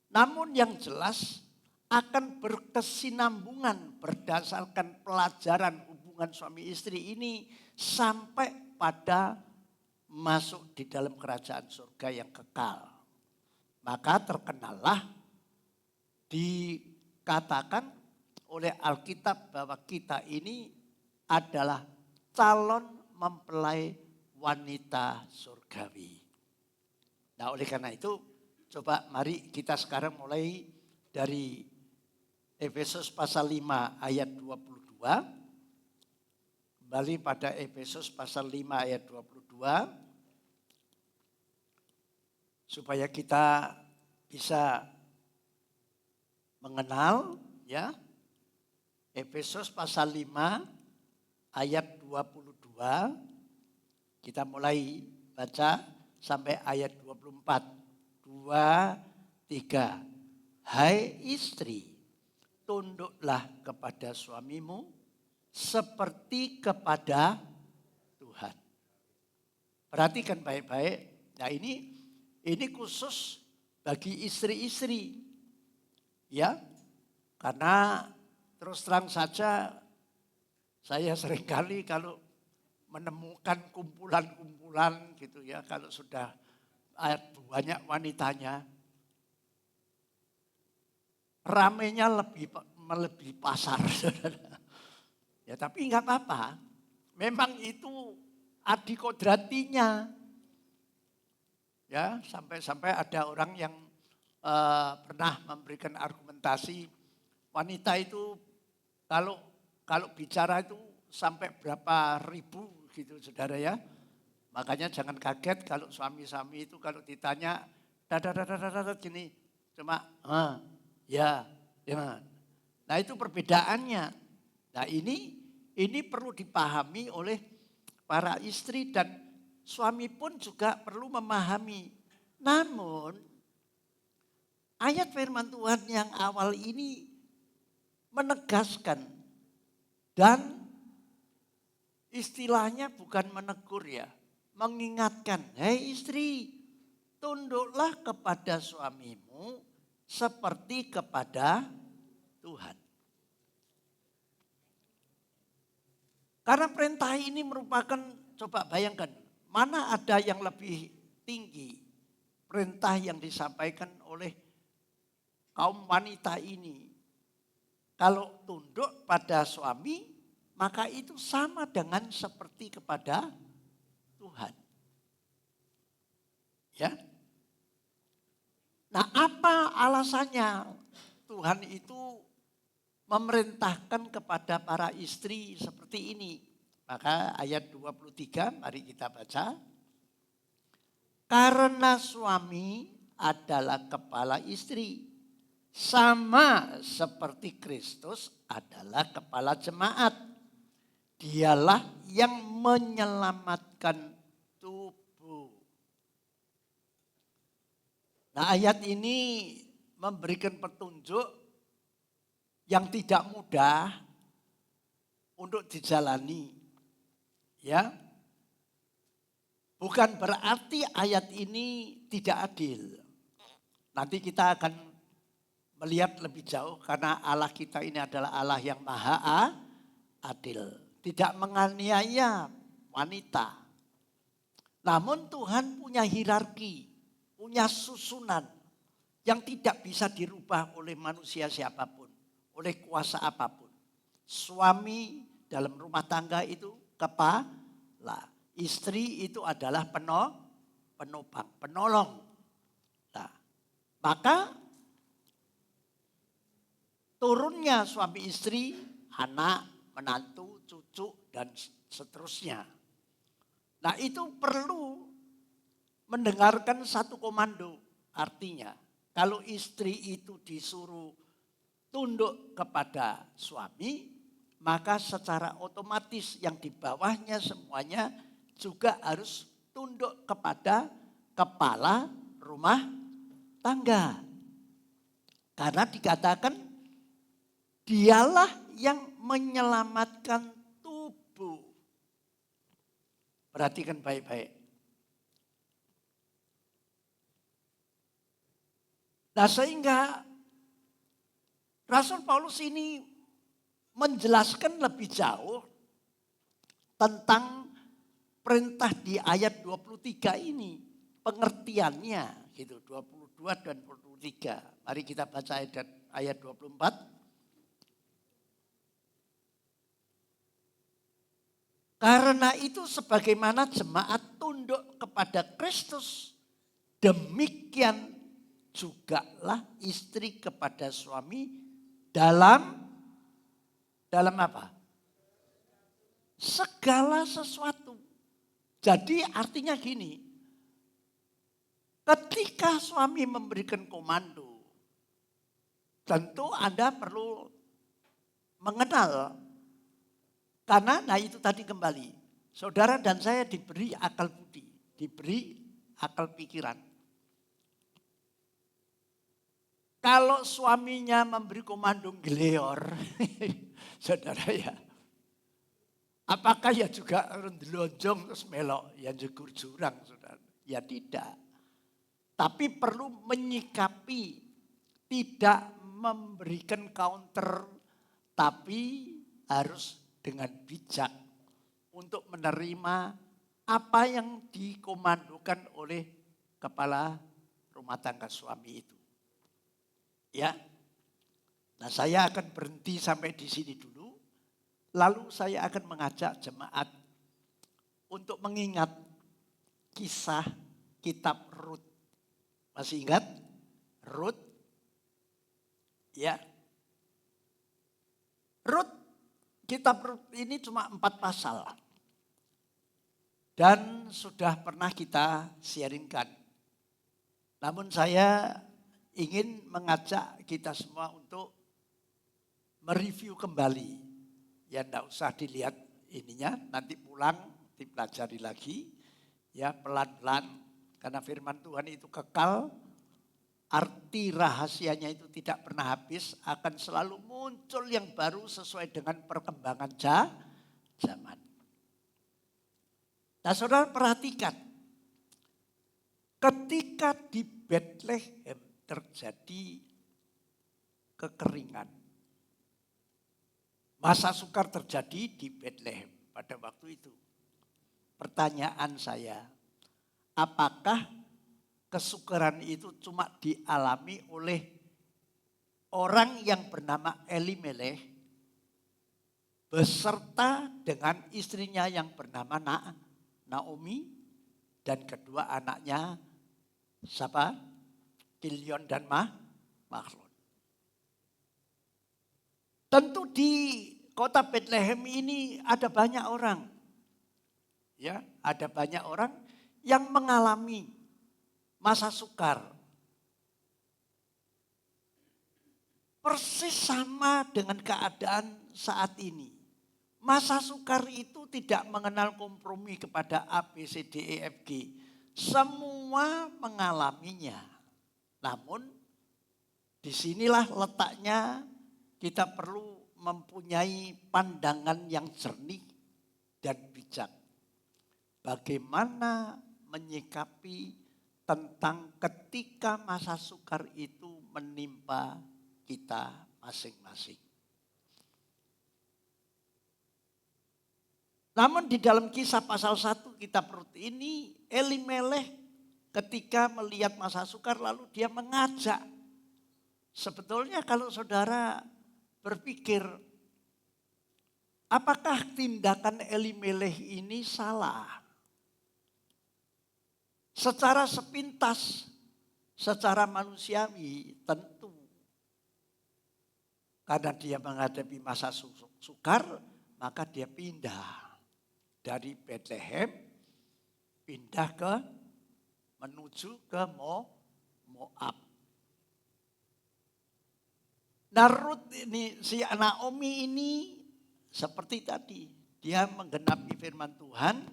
namun yang jelas akan berkesinambungan berdasarkan pelajaran hubungan suami istri ini sampai pada masuk di dalam kerajaan surga yang kekal. Maka terkenallah dikatakan oleh Alkitab bahwa kita ini adalah calon mempelai wanita surgawi. Nah, oleh karena itu coba mari kita sekarang mulai dari Efesus pasal 5 ayat 22. Kembali pada Efesus pasal 5 ayat 22. Supaya kita bisa mengenal ya. Efesus pasal 5 ayat 22. Kita mulai baca sampai ayat 24. 2, 3. Hai istri, tunduklah kepada suamimu seperti kepada Tuhan. Perhatikan baik-baik. Nah ini khusus bagi istri-istri. Ya. Karena terus terang saja saya seringkali kalau menemukan kumpulan-kumpulan gitu ya, kalau sudah banyak wanitanya, ramenya melebihi pasar. Ya tapi enggak apa-apa, memang itu adikodratinya. Ya sampai-sampai ada orang yang pernah memberikan argumentasi, wanita itu kalau bicara itu sampai berapa ribu gitu saudara ya. Makanya jangan kaget kalau suami-suami itu kalau ditanya gini cuma ya. Nah itu perbedaannya. Nah ini perlu dipahami oleh para istri dan suami pun juga perlu memahami. Namun ayat firman Tuhan yang awal ini menegaskan dan istilahnya bukan menegur ya, mengingatkan, hei istri, tunduklah kepada suamimu seperti kepada Tuhan. Karena perintah ini merupakan, coba bayangkan, mana ada yang lebih tinggi perintah yang disampaikan oleh kaum wanita ini. Kalau tunduk pada suami, maka itu sama dengan seperti kepada Tuhan. Ya. Nah, apa alasannya Tuhan itu memerintahkan kepada para istri seperti ini? Maka ayat 23 mari kita baca. Karena suami adalah kepala istri, sama seperti Kristus adalah kepala jemaat. Dialah yang menyelamatkan tubuh. Nah, ayat ini memberikan petunjuk yang tidak mudah untuk dijalani. Ya. Bukan berarti ayat ini tidak adil. Nanti kita akan melihat lebih jauh karena Allah kita ini adalah Allah yang maha adil. Tidak menganiaya wanita. Namun Tuhan punya hierarki, punya susunan yang tidak bisa dirubah oleh manusia siapapun, oleh kuasa apapun. Suami dalam rumah tangga itu kepala. Istri itu adalah penopang, penolong. Nah, maka turunnya suami istri, anak, menantu, cucu, dan seterusnya. Nah itu perlu mendengarkan satu komando. Artinya kalau istri itu disuruh tunduk kepada suami, maka secara otomatis yang di bawahnya semuanya juga harus tunduk kepada kepala rumah tangga. Karena dikatakan dialah yang menyelamatkan tubuh. Perhatikan baik-baik. Nah sehingga Rasul Paulus ini menjelaskan lebih jauh tentang perintah di ayat 23 ini. Pengertiannya gitu, 22 dan 23. Mari kita baca ayat 24. Karena itu sebagaimana jemaat tunduk kepada Kristus, demikian jugalah istri kepada suami dalam apa? Segala sesuatu. Jadi artinya gini, ketika suami memberikan komando, tentu Anda perlu mengenal. Karena nah itu tadi kembali, saudara dan saya diberi akal budi, diberi akal pikiran. Kalau suaminya memberi komando geleor, saudara ya, apakah ya juga lonjong terus melok, ya jegur jurang saudara? Ya tidak. Tapi perlu menyikapi, tidak memberikan counter, tapi harus dengan bijak untuk menerima apa yang dikomandokan oleh kepala rumah tangga suami itu. Ya. Nah, saya akan berhenti sampai di sini dulu. Lalu saya akan mengajak jemaat untuk mengingat kisah kitab Rut. Masih ingat? Rut? Ya. Rut, kitab Rut ini cuma 4 pasal. Dan sudah pernah kita sharingkan. Namun saya ingin mengajak kita semua untuk mereview kembali. Ya enggak usah dilihat ininya, nanti pulang dipelajari lagi. Ya pelan-pelan, karena firman Tuhan itu kekal. Arti rahasianya itu tidak pernah habis, akan selalu muncul yang baru sesuai dengan perkembangan zaman. Nah saudara perhatikan, ketika di Bethlehem terjadi kekeringan. Masa sukar terjadi di Bethlehem pada waktu itu. Pertanyaan saya, apakah kesukaran itu cuma dialami oleh orang yang bernama Elimelech beserta dengan istrinya yang bernama Naomi dan kedua anaknya siapa? Kilion dan Mahlon. Tentu di kota Bethlehem ini ada banyak orang. Ya, ada banyak orang yang mengalami masa sukar. Persis sama dengan keadaan saat ini. Masa sukar itu tidak mengenal kompromi kepada A, B, C, D, E, F, G. Semua mengalaminya. Namun disinilah letaknya kita perlu mempunyai pandangan yang jernih dan bijak. Bagaimana menyikapi tentang ketika masa sukar itu menimpa kita masing-masing. Namun di dalam Kisah pasal 1 kitab Rut ini, Elimelech ketika melihat masa sukar lalu dia mengajak. Sebetulnya kalau saudara berpikir apakah tindakan Elimeleh ini salah? Secara sepintas, secara manusiawi tentu. Karena dia menghadapi masa sukar, maka dia pindah dari Bethlehem, pindah menuju ke Moab. Nah Rut ini, si Naomi ini seperti tadi. Dia menggenapi firman Tuhan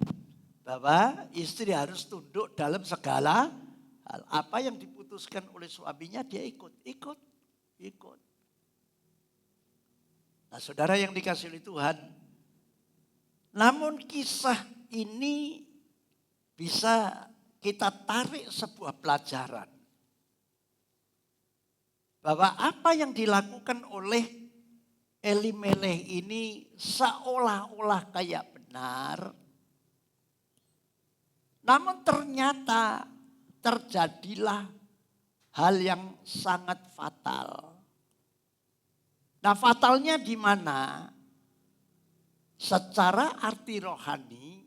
bahwa istri harus tunduk dalam segala hal. Apa yang diputuskan oleh suaminya dia ikut. Nah saudara yang dikasihi oleh Tuhan, namun kisah ini bisa kita tarik sebuah pelajaran. Bahwa apa yang dilakukan oleh Elimeleh ini seolah-olah kayak benar. Namun ternyata terjadilah hal yang sangat fatal. Nah fatalnya di mana? Secara arti rohani,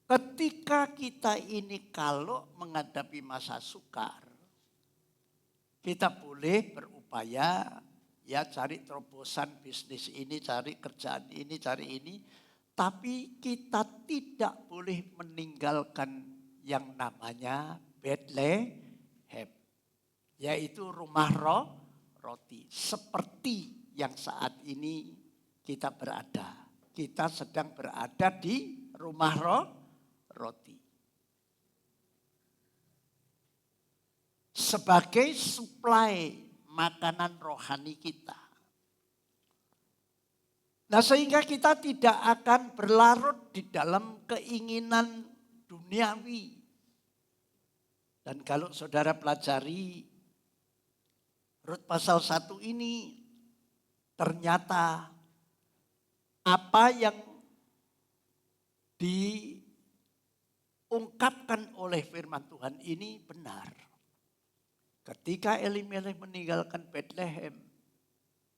ketika kita ini kalau menghadapi masa sukar, kita boleh berupaya ya cari terobosan bisnis ini, cari kerjaan ini, cari ini. Tapi kita tidak boleh meninggalkan yang namanya Bethlehem. Yaitu rumah roti. Seperti yang saat ini kita berada. Kita sedang berada di rumah roti. Sebagai suplai makanan rohani kita. Nah sehingga kita tidak akan berlarut di dalam keinginan duniawi. Dan kalau saudara pelajari Rut pasal 1 ini, ternyata apa yang diungkapkan oleh firman Tuhan ini benar. Ketika Elimeleh meninggalkan Bethlehem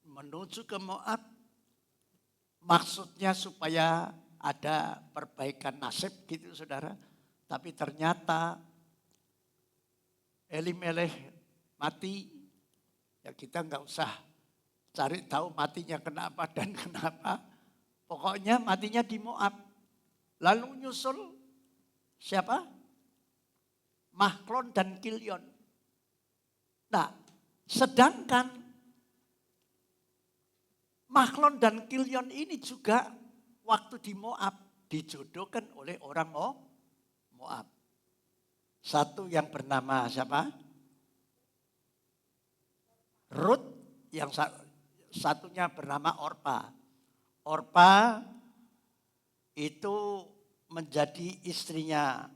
menuju ke Moab, maksudnya supaya ada perbaikan nasib gitu saudara. Tapi ternyata Elimeleh mati, ya kita nggak usah cari tahu matinya kenapa dan kenapa. Pokoknya matinya di Moab. Lalu nyusul siapa? Mahlon dan Kilion. Nah, sedangkan Mahlon dan Kilion ini juga waktu di Moab dijodohkan oleh orang Moab. Satu yang bernama siapa? Rut, yang satunya bernama Orpa. Orpa itu menjadi istrinya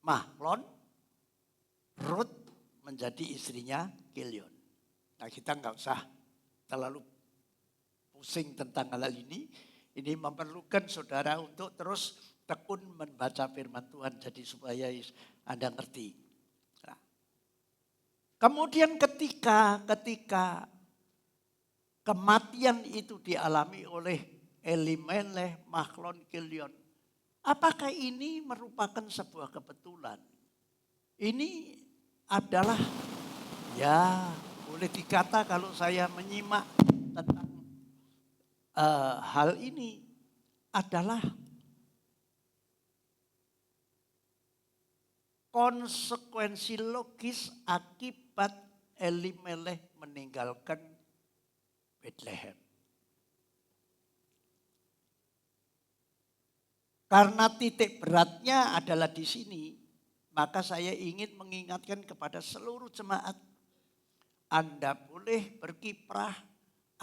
Mahlon, Rut menjadi istrinya Kilion. Nah kita nggak usah terlalu pusing tentang hal ini. Ini memerlukan saudara untuk terus tekun membaca firman Tuhan jadi supaya Anda ngerti. Nah, kemudian ketika kematian itu dialami oleh Elimeleh, Mahlon, Kilion, apakah ini merupakan sebuah kebetulan? Ini adalah ya boleh dikata kalau saya menyimak tentang hal ini adalah konsekuensi logis akibat Elimeleh meninggalkan Bethlehem. Karena titik beratnya adalah di sini, maka saya ingin mengingatkan kepada seluruh jemaat. Anda boleh berkiprah,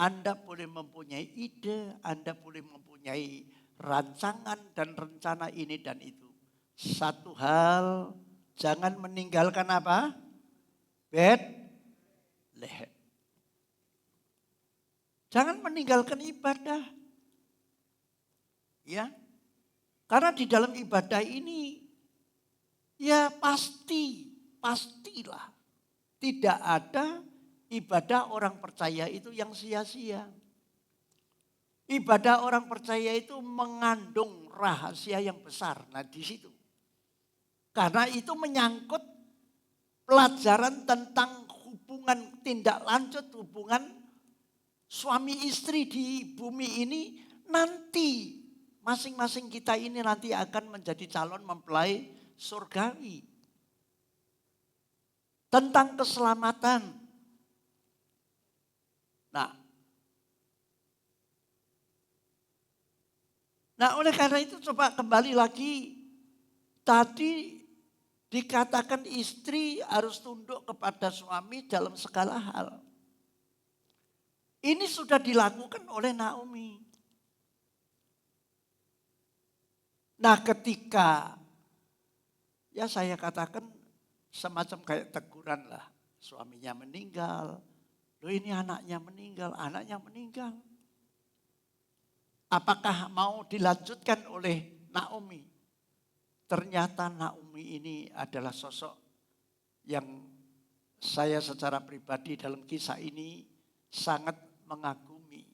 Anda boleh mempunyai ide, Anda boleh mempunyai rancangan dan rencana ini dan itu. Satu hal, jangan meninggalkan apa? Bethlehem. Jangan meninggalkan ibadah. Ya. Karena di dalam ibadah ini ya pastilah tidak ada ibadah orang percaya itu yang sia-sia. Ibadah orang percaya itu mengandung rahasia yang besar. Nah di situ. Karena itu menyangkut pelajaran tentang hubungan tindak lanjut hubungan suami istri di bumi ini nanti. Masing-masing kita ini nanti akan menjadi calon mempelai surgawi. Tentang keselamatan. Nah, oleh karena itu coba kembali lagi. Tadi dikatakan istri harus tunduk kepada suami dalam segala hal. Ini sudah dilakukan oleh Naomi. Nah, ketika ya saya katakan semacam kayak teguran lah. Suaminya meninggal. Loh ini anaknya meninggal. Apakah mau dilanjutkan oleh Naomi? Ternyata Naomi ini adalah sosok yang saya secara pribadi dalam kisah ini sangat mengagumi.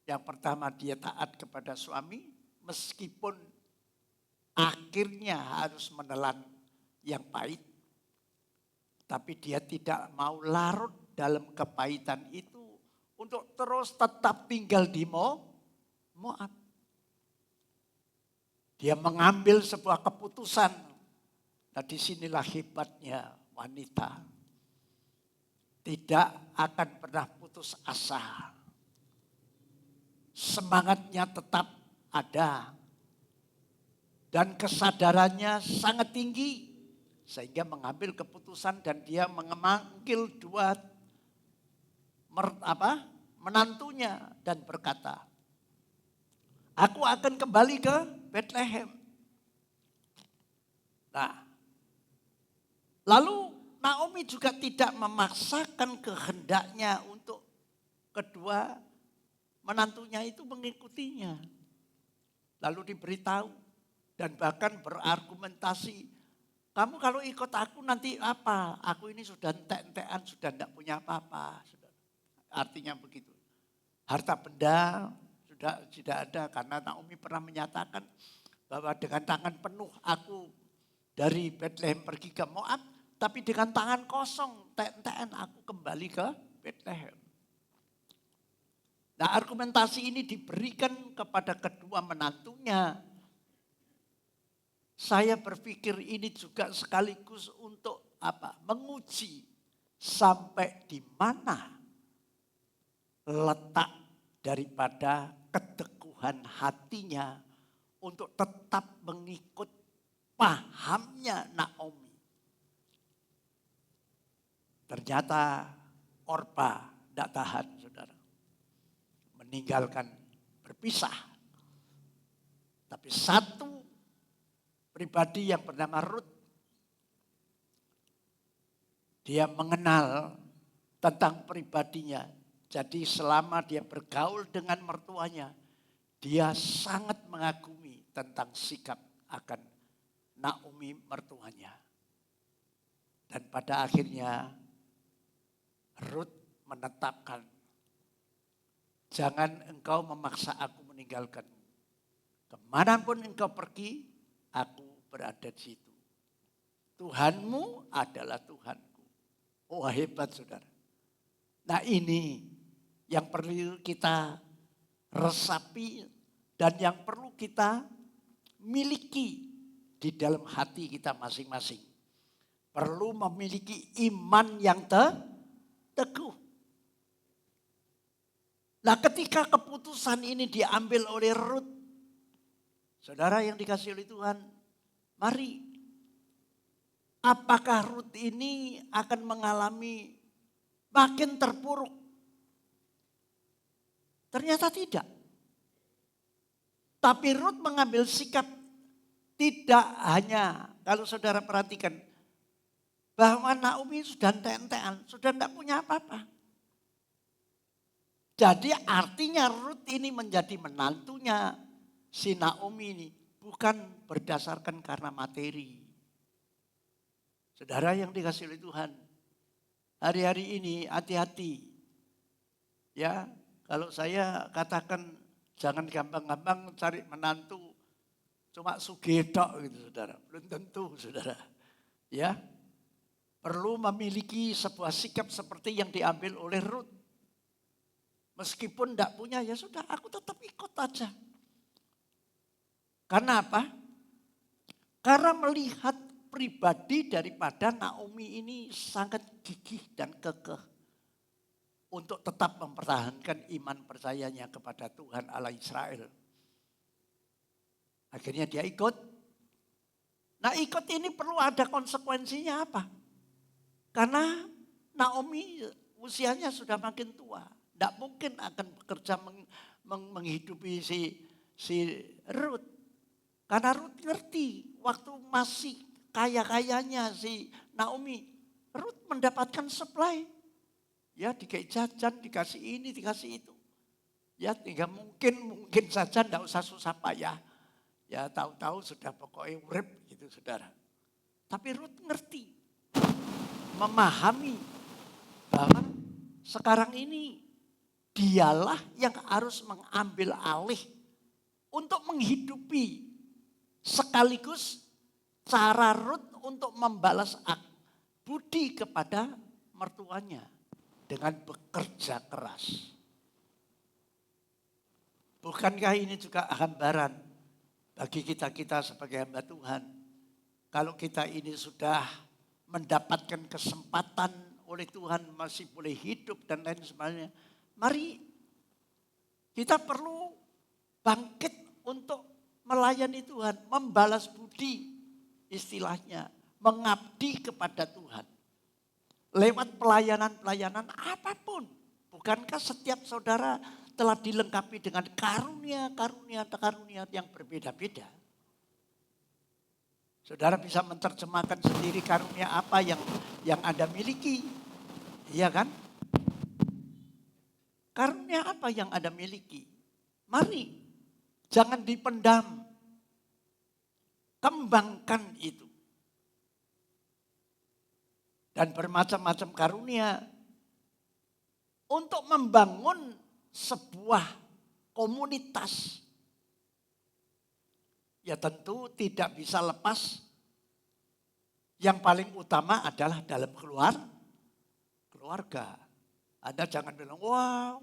Yang pertama dia taat kepada suami meskipun akhirnya harus menelan yang pahit. Tapi dia tidak mau larut dalam kepahitan itu untuk terus tetap tinggal di Moab. Dia mengambil sebuah keputusan. Nah disinilah hebatnya wanita. Tidak akan pernah putus asa. Semangatnya tetap ada. Dan kesadarannya sangat tinggi. Sehingga mengambil keputusan dan dia memanggil dua menantunya dan berkata, aku akan kembali ke Bethlehem. Nah, lalu Naomi juga tidak memaksakan kehendaknya untuk kedua menantunya itu mengikutinya. Lalu diberitahu dan bahkan berargumentasi, kamu kalau ikut aku nanti apa? Aku ini sudah entek-entekan, sudah tidak punya apa-apa. Artinya begitu. Harta benda sudah tidak ada karena Naomi pernah menyatakan bahwa dengan tangan penuh aku dari Bethlehem pergi ke Moab, tapi dengan tangan kosong entek-entekan aku kembali ke Bethlehem. Nah, argumentasi ini diberikan kepada kedua menantunya. Saya berpikir ini juga sekaligus untuk menguji sampai di mana letak daripada keteguhan hatinya untuk tetap mengikut pahamnya Naomi. Ternyata Orpa tidak tahan, saudara. Meninggalkan, berpisah. Tapi satu pribadi yang bernama Ruth, dia mengenal tentang pribadinya. Jadi selama dia bergaul dengan mertuanya, dia sangat mengagumi tentang sikap akan Naomi mertuanya. Dan pada akhirnya Ruth menetapkan, jangan engkau memaksa aku meninggalkanmu. Kemanapun engkau pergi, aku berada di situ. Tuhanmu adalah Tuhanku. Oh hebat saudara. Nah ini yang perlu kita resapi dan yang perlu kita miliki di dalam hati kita masing-masing. Perlu memiliki iman yang teguh. Nah ketika keputusan ini diambil oleh Ruth, saudara yang dikasihi oleh Tuhan, mari. Apakah Ruth ini akan mengalami makin terpuruk? Ternyata tidak. Tapi Ruth mengambil sikap tidak hanya, kalau saudara perhatikan, bahwa Naomi sudah entek-entekan, sudah tidak punya apa-apa. Jadi artinya Ruth ini menjadi menantunya si Naomi ini bukan berdasarkan karena materi. Saudara yang dikasihi oleh Tuhan, hari-hari ini hati-hati. Ya, kalau saya katakan jangan gampang-gampang cari menantu cuma sugedok gitu saudara. Belum tentu saudara. Ya, perlu memiliki sebuah sikap seperti yang diambil oleh Ruth. Meskipun tidak punya ya sudah aku tetap ikut aja. Karena apa? Karena melihat pribadi daripada Naomi ini sangat gigih dan kekeh untuk tetap mempertahankan iman percayanya kepada Tuhan Allah Israel. Akhirnya dia ikut. Nah ikut ini perlu ada konsekuensinya apa? Karena Naomi usianya sudah makin tua. Tidak mungkin akan bekerja menghidupi si Ruth. Karena Ruth ngerti waktu masih kaya-kayanya si Naomi. Ruth mendapatkan supply. Ya dikasih jajan, dikasih ini, dikasih itu. Ya tinggal mungkin saja tidak usah susah payah. Ya tahu-tahu sudah pokoknya urip gitu saudara. Tapi Ruth ngerti, memahami bahwa sekarang ini dialah yang harus mengambil alih untuk menghidupi sekaligus cara Ruth untuk membalas budi kepada mertuanya dengan bekerja keras. Bukankah ini juga gambaran bagi kita sebagai hamba Tuhan? Kalau kita ini sudah mendapatkan kesempatan oleh Tuhan masih boleh hidup dan lain sebagainya. Mari kita perlu bangkit untuk melayani Tuhan, membalas budi istilahnya, mengabdi kepada Tuhan. Lewat pelayanan-pelayanan apapun. Bukankah setiap saudara telah dilengkapi dengan karunia yang berbeda-beda? Saudara bisa menerjemahkan sendiri karunia apa yang Anda miliki. Iya kan? Karunia apa yang Anda miliki? Mari, jangan dipendam. Kembangkan itu. Dan bermacam-macam karunia untuk membangun sebuah komunitas. Ya tentu tidak bisa lepas. Yang paling utama adalah dalam keluarga. Anda jangan bilang, wah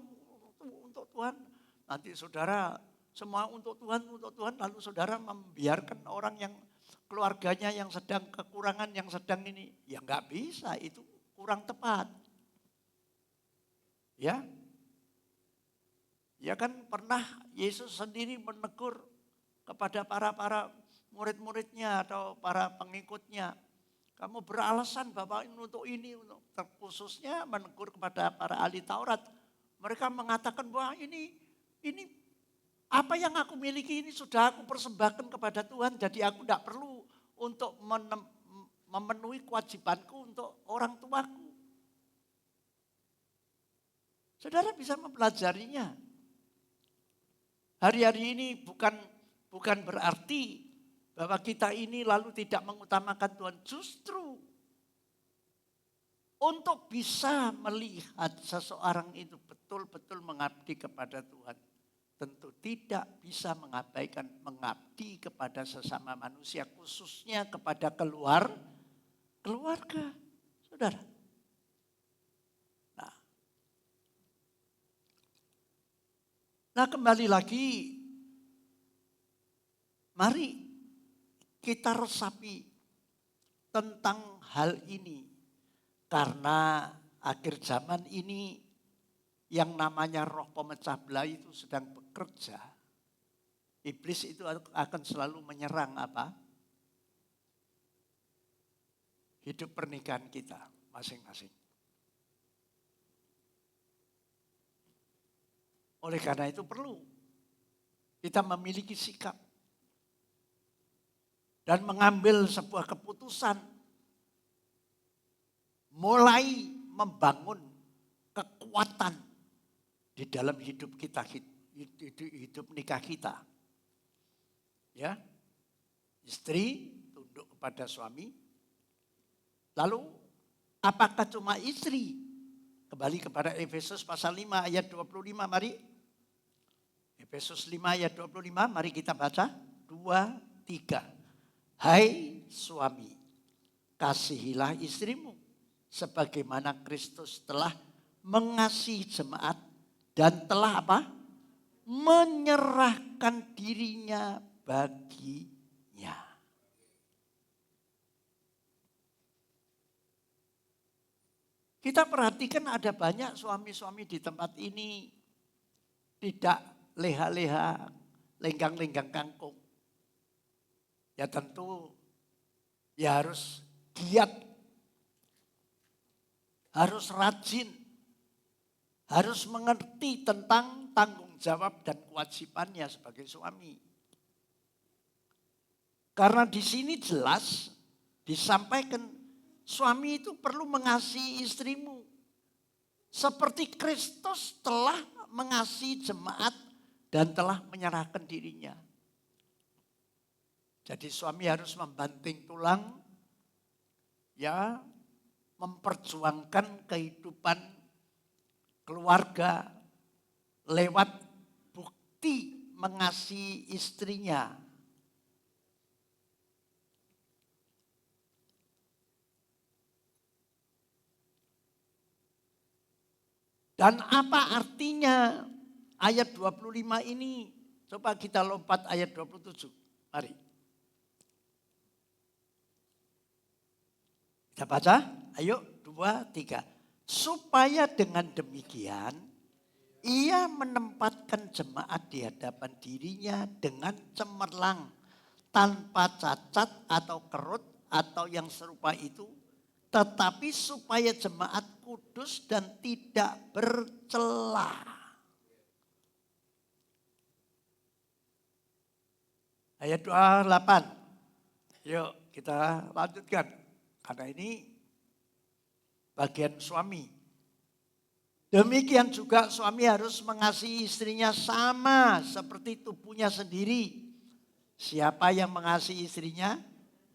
untuk Tuhan. Nanti saudara semua untuk Tuhan. Lalu saudara membiarkan orang yang keluarganya yang sedang kekurangan, yang sedang ini. Ya nggak bisa, itu kurang tepat. Ya. Ya kan pernah Yesus sendiri menegur kepada para murid-muridnya atau para pengikutnya. Kamu beralasan bahwa ini untuk khususnya menegur kepada para ahli Taurat. Mereka mengatakan bahwa ini apa yang aku miliki ini sudah aku persembahkan kepada Tuhan. Jadi aku tidak perlu untuk memenuhi kewajibanku untuk orang tuaku. Saudara bisa mempelajarinya. Hari-hari ini bukan berarti bahwa kita ini lalu tidak mengutamakan Tuhan. Justru untuk bisa melihat seseorang itu betul-betul mengabdi kepada Tuhan. Tentu tidak bisa mengabaikan mengabdi kepada sesama manusia, khususnya kepada keluarga. Saudara. Nah kembali lagi, mari kita resapi tentang hal ini. Karena akhir zaman ini yang namanya roh pemecah belah itu sedang bekerja. Iblis itu akan selalu menyerang apa? Hidup pernikahan kita masing-masing. Oleh karena itu perlu kita memiliki sikap dan mengambil sebuah keputusan mulai membangun kekuatan di dalam hidup kita, hidup nikah kita. Ya, istri tunduk kepada suami. Lalu apakah cuma istri Kembali kepada Efesus pasal 5 ayat 25, mari. Efesus 5 ayat 25, mari kita baca. 2, 3. Hai suami, kasihilah istrimu sebagaimana Kristus telah mengasihi jemaat dan telah apa? Menyerahkan dirinya baginya. Kita perhatikan ada banyak suami-suami di tempat ini tidak leha-leha, lenggang-lenggang kangkung. Ya tentu ya harus giat, harus rajin, harus mengerti tentang tanggung jawab dan kewajibannya sebagai suami. Karena di sini jelas disampaikan suami itu perlu mengasihi istrimu. Seperti Kristus telah mengasihi jemaat dan telah menyerahkan dirinya. Jadi suami harus membanting tulang, ya, memperjuangkan kehidupan keluarga lewat bukti mengasihi istrinya. Dan apa artinya ayat 25 ini? Coba kita lompat ayat 27. Mari. Kita baca. Ayo 2, 3. Supaya dengan demikian ia menempatkan jemaat di hadapan dirinya dengan cemerlang, tanpa cacat atau kerut atau yang serupa itu. Tetapi supaya jemaat kudus dan tidak bercela. Ayat 28. Yuk kita lanjutkan. Karena ini bagian suami. Demikian juga suami harus mengasihi istrinya sama seperti tubuhnya sendiri. Siapa yang mengasihi istrinya,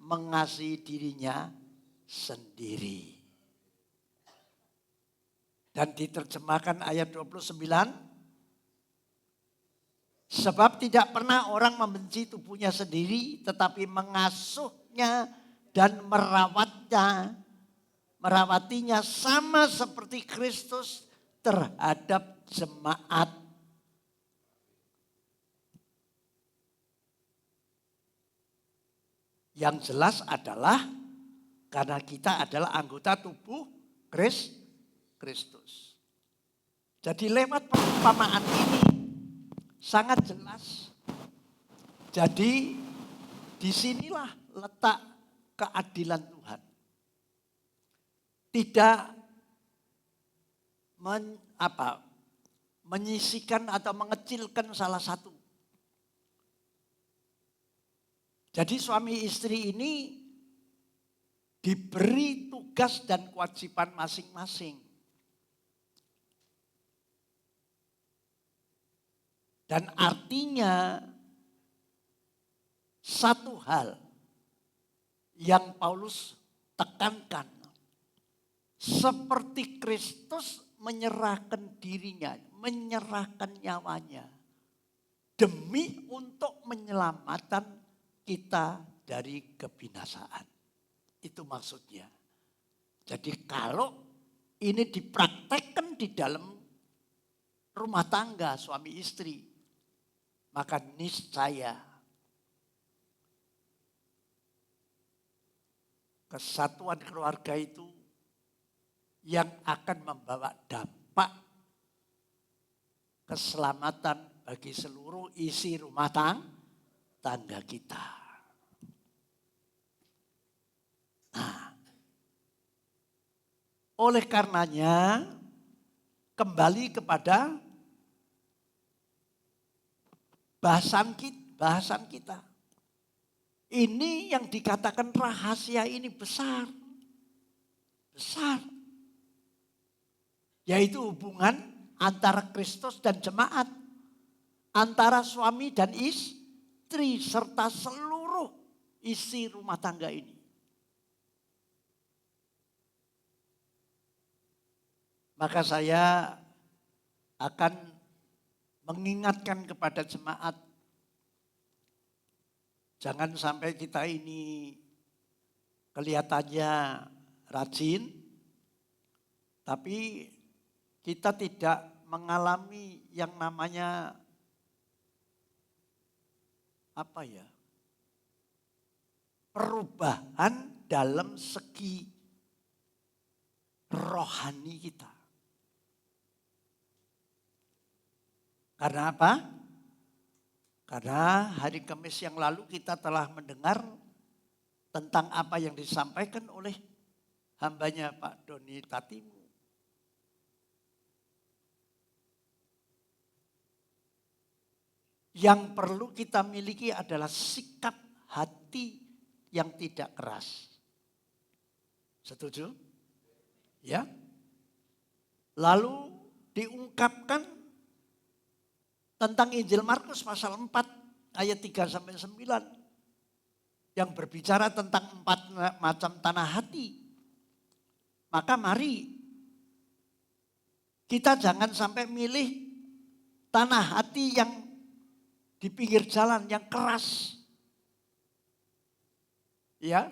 mengasihi dirinya sendiri. Dan diterjemahkan ayat 29. Sebab tidak pernah orang membenci tubuhnya sendiri, tetapi mengasuhnya dan merawatinya sama seperti Kristus terhadap jemaat. Yang jelas adalah karena kita adalah anggota tubuh Kristus. Jadi lewat perumpamaan ini sangat jelas. Jadi disinilah letak keadilan Tuhan. Tidak menyisikan atau mengecilkan salah satu. Jadi suami istri ini diberi tugas dan kewajiban masing-masing. Dan artinya satu hal yang Paulus tekankan. Seperti Kristus menyerahkan dirinya, menyerahkan nyawanya. Demi untuk menyelamatkan kita dari kebinasaan. Itu maksudnya. Jadi kalau ini dipraktekkan di dalam rumah tangga suami istri, maka niscaya kesatuan keluarga itu yang akan membawa dampak keselamatan bagi seluruh isi rumah tangga kita. Nah, oleh karenanya kembali kepada bahasan kita. Ini yang dikatakan rahasia ini besar. Besar. Yaitu hubungan antara Kristus dan jemaat. Antara suami dan istri serta seluruh isi rumah tangga ini. Maka saya akan mengingatkan kepada jemaat, jangan sampai kita ini kelihatannya rajin, tapi kita tidak mengalami yang namanya perubahan dalam segi rohani kita. Karena apa? Karena hari Kamis yang lalu kita telah mendengar tentang apa yang disampaikan oleh hambanya Pak Doni Tatimu. Yang perlu kita miliki adalah sikap hati yang tidak keras. Setuju? Ya. Lalu diungkapkan tentang Injil Markus pasal 4 ayat 3-9 yang berbicara tentang 4 macam tanah hati. Maka mari kita jangan sampai milih tanah hati yang di pinggir jalan yang keras. Ya.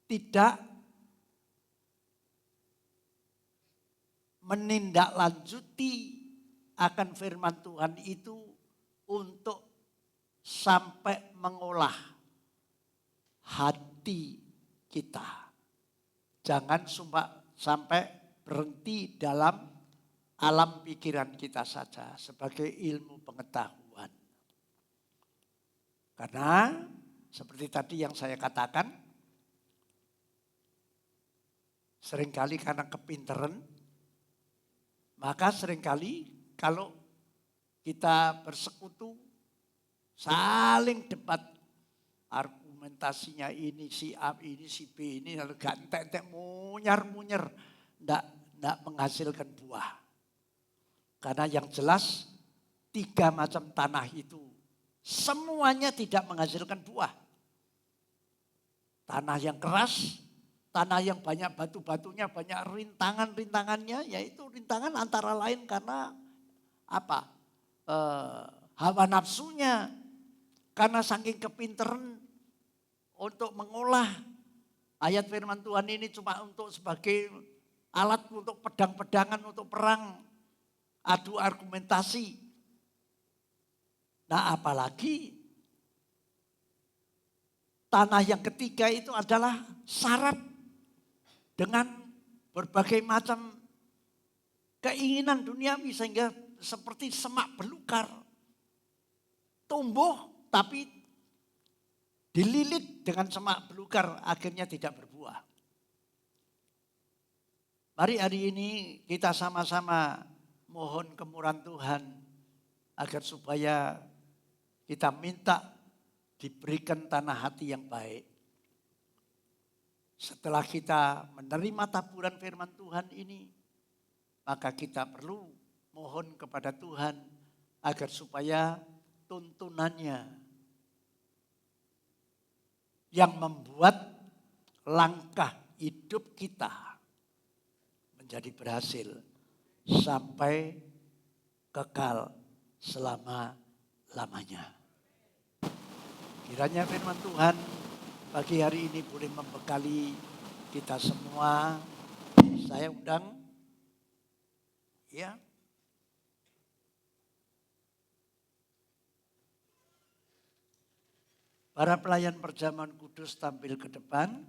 Tidak menindaklanjuti akan firman Tuhan itu untuk sampai mengolah hati kita. Jangan sampai berhenti dalam alam pikiran kita saja sebagai ilmu pengetahuan. Karena seperti tadi yang saya katakan, seringkali karena kepintaran, maka seringkali kalau kita bersekutu, saling debat, argumentasinya ini si A, ini si B, ini lalu gak entek-entek munyar-munyar, enggak menghasilkan buah. Karena yang jelas 3 macam tanah itu semuanya tidak menghasilkan buah. Tanah yang keras, tanah yang banyak batu-batunya, banyak rintangan-rintangannya, yaitu rintangan antara lain karena apa? Hawa nafsunya, karena saking kepintaran untuk mengolah ayat firman Tuhan ini cuma untuk sebagai alat untuk pedang-pedangan, untuk perang, adu argumentasi. Nah apalagi tanah yang ketiga itu adalah syarat dengan berbagai macam keinginan duniawi sehingga seperti semak belukar. Tumbuh tapi dililit dengan semak belukar akhirnya tidak berbuah. Mari hari ini kita sama-sama mohon kemurahan Tuhan agar supaya kita minta diberikan tanah hati yang baik. Setelah kita menerima taburan firman Tuhan ini, maka kita perlu mohon kepada Tuhan agar supaya tuntunannya yang membuat langkah hidup kita menjadi berhasil sampai kekal selama-lamanya. Kiranya firman Tuhan pagi hari ini boleh membekali kita semua. Saya undang ya. Para pelayan perjamuan kudus tampil ke depan.